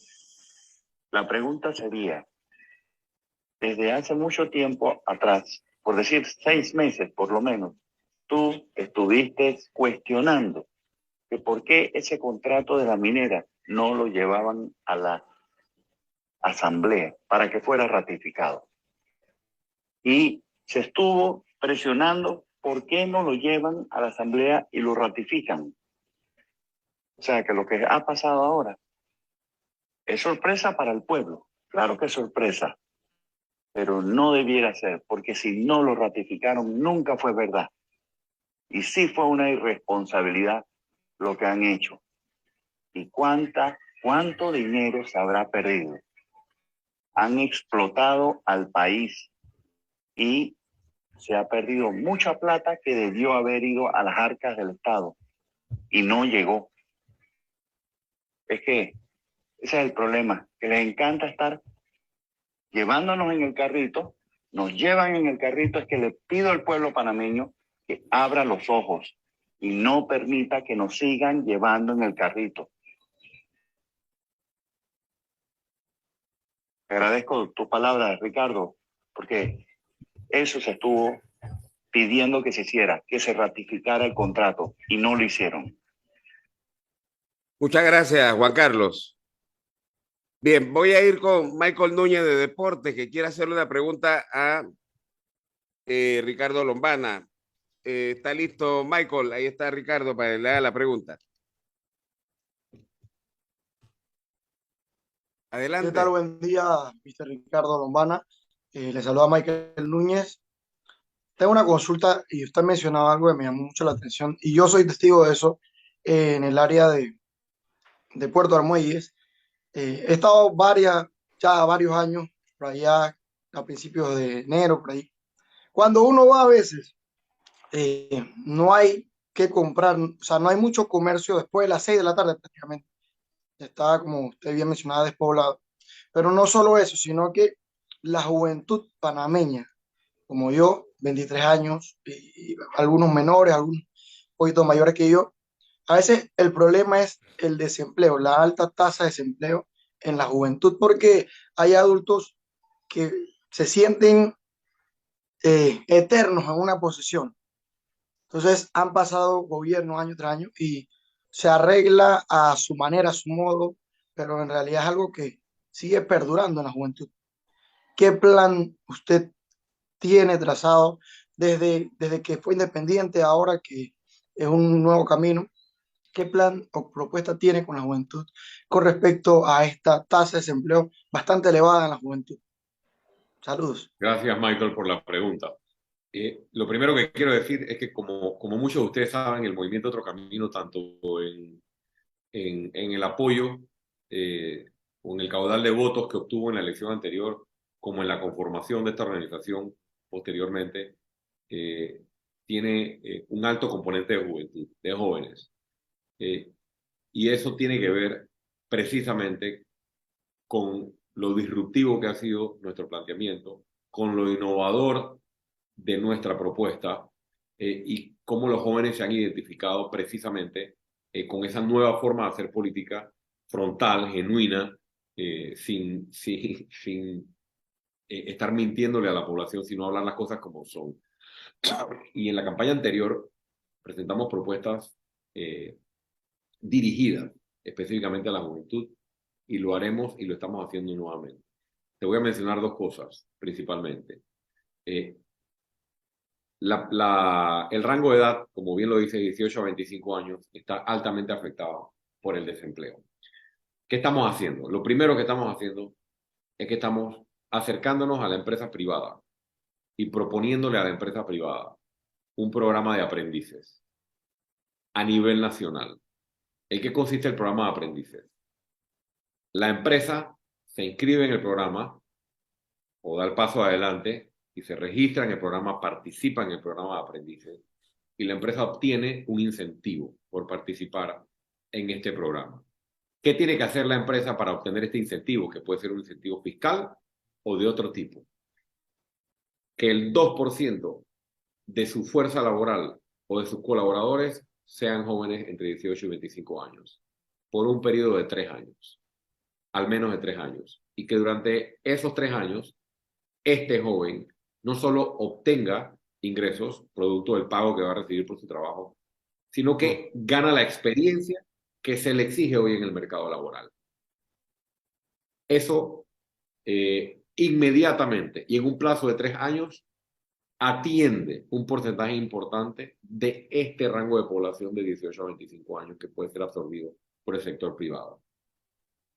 La pregunta sería, desde hace mucho tiempo atrás, por decir 6 meses por lo menos, tú estuviste cuestionando que por qué ese contrato de la minera no lo llevaban a la asamblea para que fuera ratificado. Y se estuvo presionando por qué no lo llevan a la asamblea y lo ratifican. O sea que lo que ha pasado ahora es sorpresa para el pueblo. Claro que es sorpresa, pero no debiera ser, porque si no lo ratificaron nunca fue verdad. Y sí fue una irresponsabilidad lo que han hecho. ¿Y cuánto dinero se habrá perdido? Han explotado al país y se ha perdido mucha plata que debió haber ido a las arcas del Estado y no llegó. Es que ese es el problema, que les encanta estar llevándonos en el carrito, nos llevan en el carrito. Es que le pido al pueblo panameño que abra los ojos y no permita que nos sigan llevando en el carrito. Agradezco tu palabra, Ricardo, porque eso se estuvo pidiendo que se hiciera, que se ratificara el contrato, y no lo hicieron. Muchas gracias, Juan Carlos. Bien, voy a ir con Michael Núñez de Deportes, que quiere hacerle una pregunta a Ricardo Lombana. ¿Está listo, Michael? Ahí está Ricardo para que le haga la pregunta. Adelante. ¿Qué tal? Buen día, Mr. Ricardo Lombana. Le saluda Michael Núñez. Tengo una consulta y usted mencionaba algo que me llamó mucho la atención y yo soy testigo de eso en el área de Puerto Armuelles. He estado ya varios años por allá a principios de enero, por ahí. Cuando uno va a veces, no hay que comprar, o sea, no hay mucho comercio después de las 6 de la tarde prácticamente. Está, como usted bien mencionaba, despoblado. Pero no solo eso, sino que la juventud panameña, como yo, 23 años, y algunos menores, algunos un poquito mayores que yo, a veces el problema es el desempleo, la alta tasa de desempleo en la juventud, porque hay adultos que se sienten eternos en una posición. Entonces han pasado gobiernos año tras año y se arregla a su manera, a su modo, pero en realidad es algo que sigue perdurando en la juventud. ¿Qué plan usted tiene trazado desde que fue independiente, ahora que es un nuevo camino? ¿Qué plan o propuesta tiene con la juventud con respecto a esta tasa de desempleo bastante elevada en la juventud? Saludos. Gracias, Michael, por la pregunta. Lo primero que quiero decir es que, como muchos de ustedes saben, el Movimiento Otro Camino, tanto en el apoyo o en el caudal de votos que obtuvo en la elección anterior, como en la conformación de esta organización posteriormente, tiene un alto componente de juventud, de jóvenes. Y eso tiene que ver precisamente con lo disruptivo que ha sido nuestro planteamiento, con lo innovador de nuestra propuesta y cómo los jóvenes se han identificado precisamente con esa nueva forma de hacer política frontal, genuina, sin estar mintiéndole a la población, sino hablar las cosas como son. Y en la campaña anterior presentamos propuestas dirigidas específicamente a la juventud, y lo haremos y lo estamos haciendo nuevamente. Te voy a mencionar 2 cosas principalmente. el rango de edad, como bien lo dice, 18 a 25 años, está altamente afectado por el desempleo. ¿Qué estamos haciendo? Lo primero que estamos haciendo es que estamos acercándonos a la empresa privada y proponiéndole a la empresa privada un programa de aprendices a nivel nacional. ¿En qué consiste el programa de aprendices? La empresa se inscribe en el programa o da el paso adelante y se registra en el programa, participa en el programa de aprendices y la empresa obtiene un incentivo por participar en este programa. ¿Qué tiene que hacer la empresa para obtener este incentivo? Que puede ser un incentivo fiscal o de otro tipo. Que el 2% de su fuerza laboral o de sus colaboradores sean jóvenes entre 18 y 25 años, por un periodo de 3 años, al menos de 3 años. Y que durante esos 3 años, este joven no solo obtenga ingresos, producto del pago que va a recibir por su trabajo, sino que gana la experiencia que se le exige hoy en el mercado laboral. Eso inmediatamente y en un plazo de 3 años atiende un porcentaje importante de este rango de población de 18 a 25 años que puede ser absorbido por el sector privado.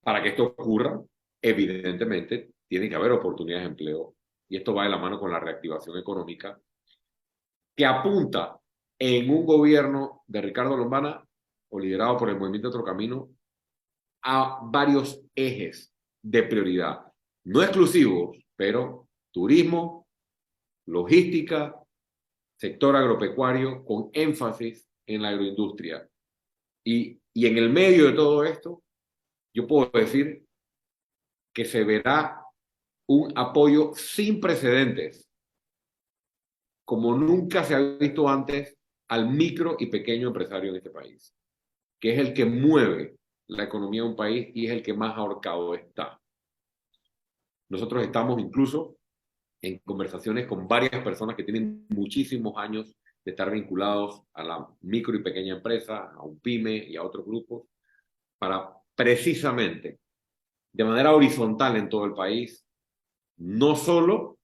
Para que esto ocurra, evidentemente, tiene que haber oportunidades de empleo y esto va de la mano con la reactivación económica que apunta en un gobierno de Ricardo Lombana o liderado por el Movimiento Otro Camino a varios ejes de prioridad, no exclusivos, pero turismo, logística, sector agropecuario, con énfasis en la agroindustria. Y en el medio de todo esto, yo puedo decir que se verá un apoyo sin precedentes, como nunca se ha visto antes, al micro y pequeño empresario en este país, que es el que mueve la economía de un país y es el que más ahorcado está. Nosotros estamos incluso en conversaciones con varias personas que tienen muchísimos años de estar vinculados a la micro y pequeña empresa, a un pyme y a otros grupos, para precisamente, de manera horizontal en todo el país, no solo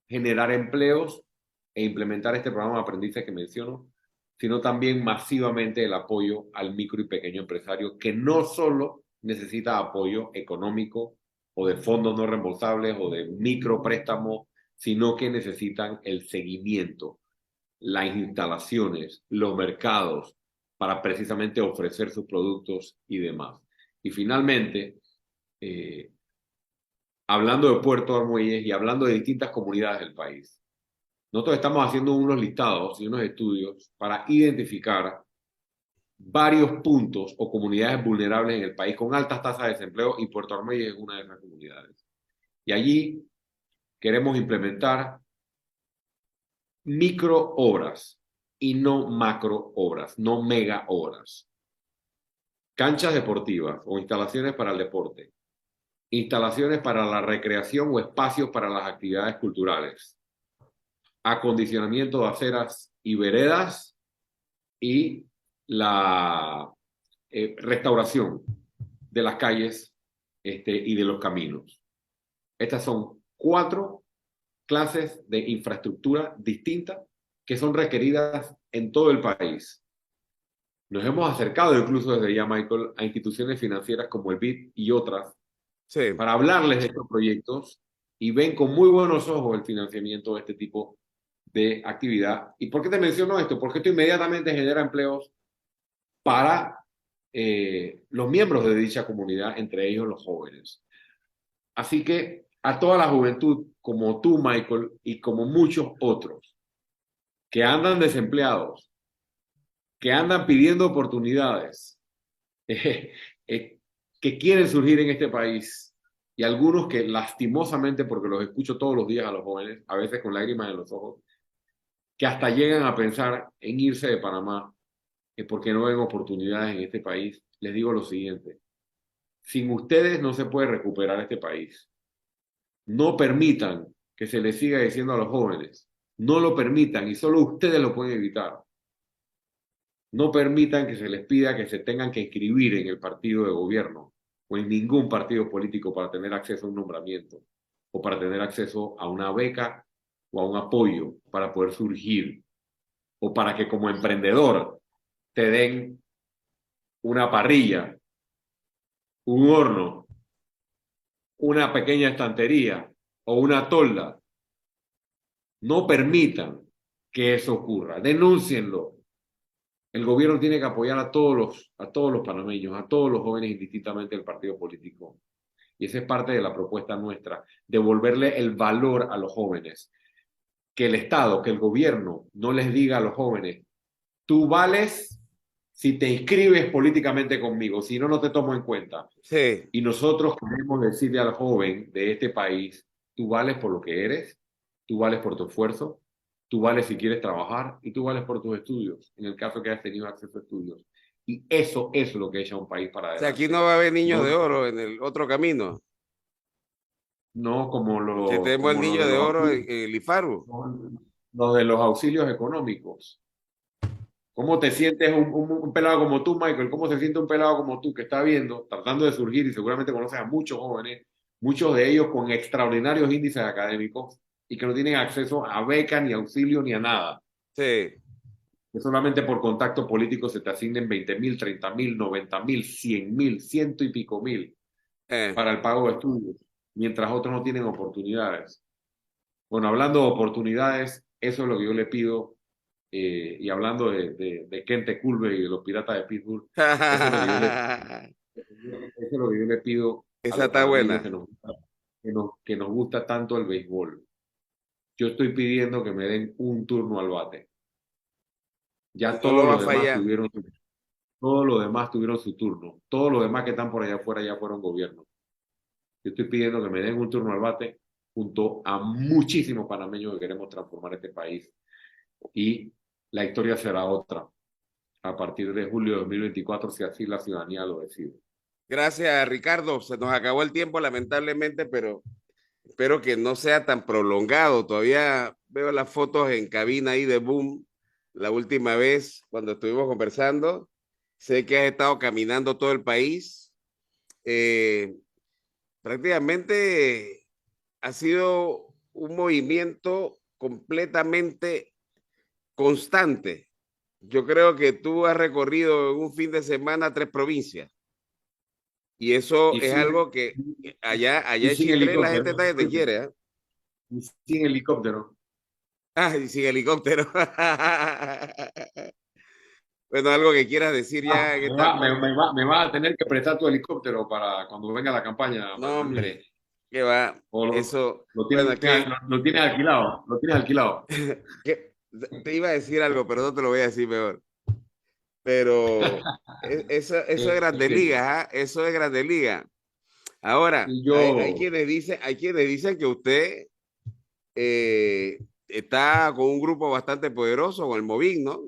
generar empleos e implementar este programa de aprendizaje que menciono, sino también masivamente el apoyo al micro y pequeño empresario, que no solo necesita apoyo económico o de fondos no reembolsables o de micropréstamos, sino que necesitan el seguimiento, las instalaciones, los mercados, para precisamente ofrecer sus productos y demás. Y finalmente, hablando de Puerto Armuelles y hablando de distintas comunidades del país, nosotros estamos haciendo unos listados y unos estudios para identificar varios puntos o comunidades vulnerables en el país con altas tasas de desempleo y Puerto Armuelles es una de esas comunidades. Y allí queremos implementar micro obras y no macro obras, no mega obras. Canchas deportivas o instalaciones para el deporte, instalaciones para la recreación o espacios para las actividades culturales, acondicionamiento de aceras y veredas y la restauración de las calles y de los caminos. Estas son 4 clases de infraestructura distintas que son requeridas en todo el país. Nos hemos acercado incluso desde ya, Michael, a instituciones financieras como el BID y otras Sí. para hablarles de estos proyectos y ven con muy buenos ojos el financiamiento de este tipo de actividad. ¿Y por qué te menciono esto? Porque esto inmediatamente genera empleos para los miembros de dicha comunidad, entre ellos los jóvenes. Así que a toda la juventud, como tú, Michael, y como muchos otros, que andan desempleados, que andan pidiendo oportunidades, que quieren surgir en este país, y algunos que lastimosamente, porque los escucho todos los días a los jóvenes, a veces con lágrimas en los ojos, que hasta llegan a pensar en irse de Panamá porque no ven oportunidades en este país, les digo lo siguiente: sin ustedes no se puede recuperar este país. No permitan que se les siga diciendo a los jóvenes, no lo permitan y solo ustedes lo pueden evitar. No permitan que se les pida que se tengan que inscribir en el partido de gobierno o en ningún partido político para tener acceso a un nombramiento o para tener acceso a una beca o a un apoyo para poder surgir o para que como emprendedor te den una parrilla, un horno, una pequeña estantería o una tolda. No permitan que eso ocurra. Denúncienlo. El gobierno tiene que apoyar a todos los panameños, a todos los jóvenes, indistintamente del partido político. Y esa es parte de la propuesta nuestra, devolverle el valor a los jóvenes. Que el Estado, que el gobierno no les diga a los jóvenes, tú vales si te inscribes políticamente conmigo, si no, no te tomo en cuenta. Sí. Y nosotros queremos decirle al joven de este país, tú vales por lo que eres, tú vales por tu esfuerzo, tú vales si quieres trabajar y tú vales por tus estudios, en el caso que hayas tenido acceso a estudios. Y eso es lo que echa un país para O sea, adelante. aquí no va a haber niños No, de oro en el otro camino. no Que tenemos el como lo niño de de los oro, auxilios, el IFARU. los de los auxilios económicos. ¿Cómo te sientes un pelado como tú, Michael? ¿Cómo se siente un pelado como tú que está viendo, tratando de surgir y seguramente conoces a muchos jóvenes, muchos de ellos con extraordinarios índices académicos y que no tienen acceso a beca, ni auxilio, ni a nada? Sí. Que solamente por contacto político se te asignen 20.000, 30.000, 90.000, 100.000, ciento y pico mil Eh. para el pago de estudios, mientras otros no tienen oportunidades. Bueno, hablando de oportunidades, eso es lo que yo le pido. Y hablando de Kente Culve y de los Piratas de Pittsburgh, eso es lo que eso es lo que yo le pido a Esa los está panameños buena. que nos gusta tanto el béisbol. Yo estoy pidiendo que me den un turno al bate. Ya No lo todos va a los demás fallar. todos los demás tuvieron su turno. Todos los demás que están por allá afuera ya fueron gobierno. Yo estoy pidiendo que me den un turno al bate junto a muchísimos panameños que queremos transformar este país. Y la historia será otra a partir de julio de 2024, si así la ciudadanía lo decide. Gracias, Ricardo. Se nos acabó el tiempo, lamentablemente, pero espero que no sea tan prolongado. Todavía veo las fotos en cabina ahí de Boom la última vez cuando estuvimos conversando. Sé que has estado caminando todo el país. Eh, Prácticamente ha sido un movimiento completamente constante. Yo creo que tú has recorrido en un fin de semana 3 provincias. Y eso Y es sin, algo que allá y en sin Chitré la gente helicóptero. está que te quiere, ¿eh? Y sin helicóptero. Ah, y sin helicóptero. Bueno, algo que quieras decir ya en esta parte. Me va a tener que prestar tu helicóptero para cuando venga la campaña, No, Manuel. hombre, que va. O Eso, bueno, que, lo tienes alquilado. Lo tienes alquilado. que te iba a decir algo, pero no te lo voy a decir mejor. Pero eso es Grandes Ligas, ¿ah? Eso es Grandes Ligas. Ahora, Y hay yo, quienes dicen que usted está con un grupo bastante poderoso, con el Movin, ¿no?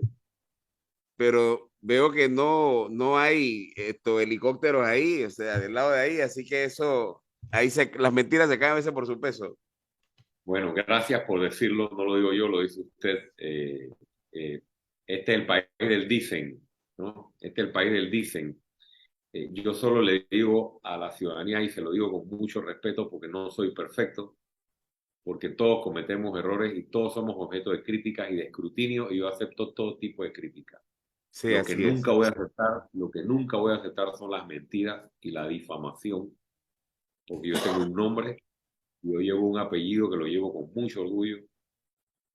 Pero veo que no hay estos helicópteros ahí, o sea, del lado de ahí, así que eso, las mentiras se caen a veces por su peso. bueno, gracias por decirlo. No lo digo yo, lo dice usted. Este es el país del dicen, ¿no? Este es el país del dicen. Yo solo le digo a la ciudadanía, y se lo digo con mucho respeto porque no soy perfecto, porque todos cometemos errores y todos somos objeto de críticas y de escrutinio, y yo acepto todo tipo de críticas. Sí, así es. Lo que nunca voy a aceptar son las mentiras y la difamación, porque yo tengo un nombre, yo llevo un apellido que lo llevo con mucho orgullo,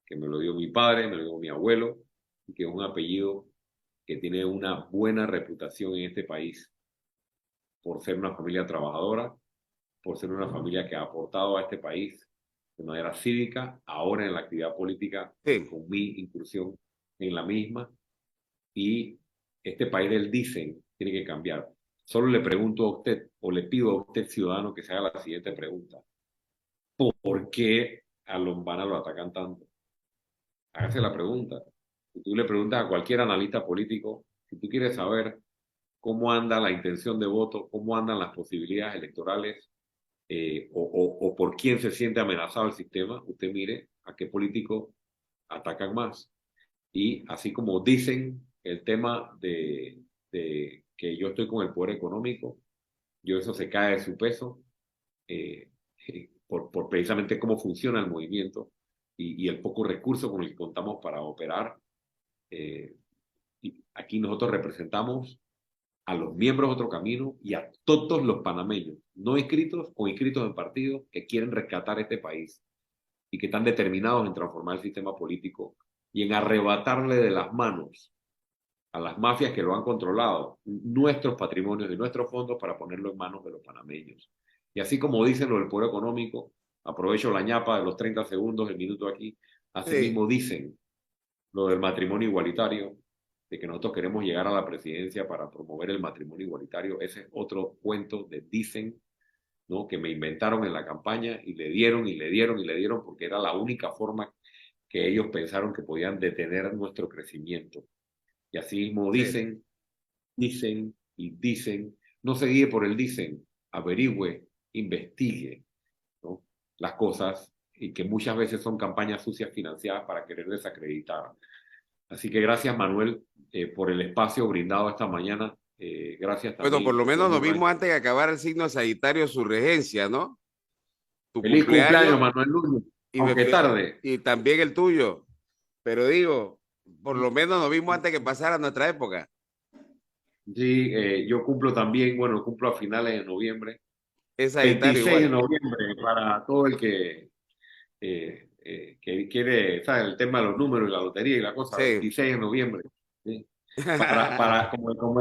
que me lo dio mi padre, me lo dio mi abuelo, y que es un apellido que tiene una buena reputación en este país por ser una familia trabajadora, por ser una familia que ha aportado a este país de manera cívica, ahora en la actividad política, Sí. con mi incursión en la misma. Y este país del dicen tiene que cambiar. Solo le pregunto a usted, o le pido a usted, ciudadano, que se haga la siguiente pregunta. ¿Por qué a Lombana lo atacan tanto? Hágase la pregunta. Si tú le preguntas a cualquier analista político, si tú quieres saber cómo anda la intención de voto, cómo andan las posibilidades electorales, o por quién se siente amenazado el sistema, usted mire a qué político atacan más. Y así como dicen el tema de que yo estoy con el poder económico, yo eso se cae de su peso por precisamente cómo funciona el movimiento y el poco recurso con el que contamos para operar. Y aquí nosotros representamos a los miembros de Otro Camino y a todos los panameños, no inscritos o inscritos en partidos, que quieren rescatar este país y que están determinados en transformar el sistema político y en arrebatarle de las manos a las mafias que lo han controlado nuestros patrimonios y nuestros fondos para ponerlo en manos de los panameños. Y así como dicen lo del poder económico, aprovecho la ñapa de los 30 segundos, el minuto aquí, así mismo dicen lo del matrimonio igualitario, de que nosotros queremos llegar a la presidencia para promover el matrimonio igualitario. Ese es otro cuento de dicen, ¿no? Que me inventaron en la campaña y le dieron y le dieron y le dieron porque era la única forma que ellos pensaron que podían detener nuestro crecimiento. Y así mismo dicen, dicen y dicen. No se guíe por el dicen, averigüe, investigue, ¿no? Las cosas, y que muchas veces son campañas sucias financiadas para querer desacreditar. Así que gracias, Manuel, por el espacio brindado esta mañana. Gracias también. Bueno, por lo menos nos vimos antes de acabar el signo Sagitario, su regencia, ¿no? Tu Feliz cumpleaños, Manuel Núñez, aunque tarde. Y también el tuyo. Pero digo, por lo menos nos vimos antes que pasara nuestra época. Sí, yo cumplo también, bueno, cumplo a finales de noviembre. Es 26 de noviembre, para todo el que quiere, ¿sabes? El tema de los números y la lotería y la cosa, 26 de noviembre. ¿Sí? Como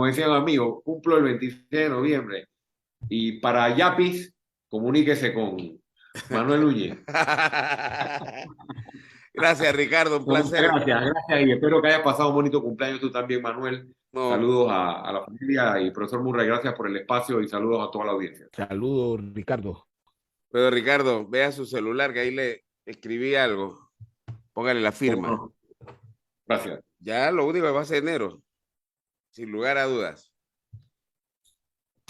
decía un amigo, cumplo el 26 de noviembre. Y para Yapis, comuníquese con Manuel Núñez. Gracias, Ricardo, un placer. Gracias, y espero que hayas pasado un bonito cumpleaños tú también, Manuel. No. Saludos a la familia y profesor Murray, gracias por el espacio y saludos a toda la audiencia. Saludos, Ricardo. Pero Ricardo, vea su celular, que ahí le escribí algo. Póngale la firma. Gracias. Ya lo único que va a ser enero, sin lugar a dudas.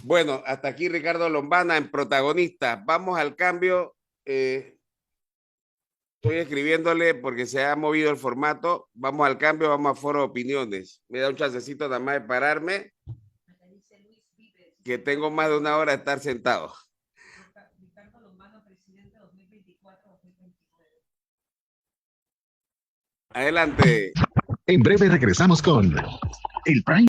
Bueno, hasta aquí Ricardo Lombana en Protagonista. Vamos al cambio. Estoy escribiéndole porque se ha movido el formato. Vamos al cambio, vamos a foro de opiniones. Me da un chancecito nada más de pararme, que tengo más de una hora de estar sentado. Ricardo Lombana, presidente 2024-2029. Adelante. En breve regresamos con el Prime.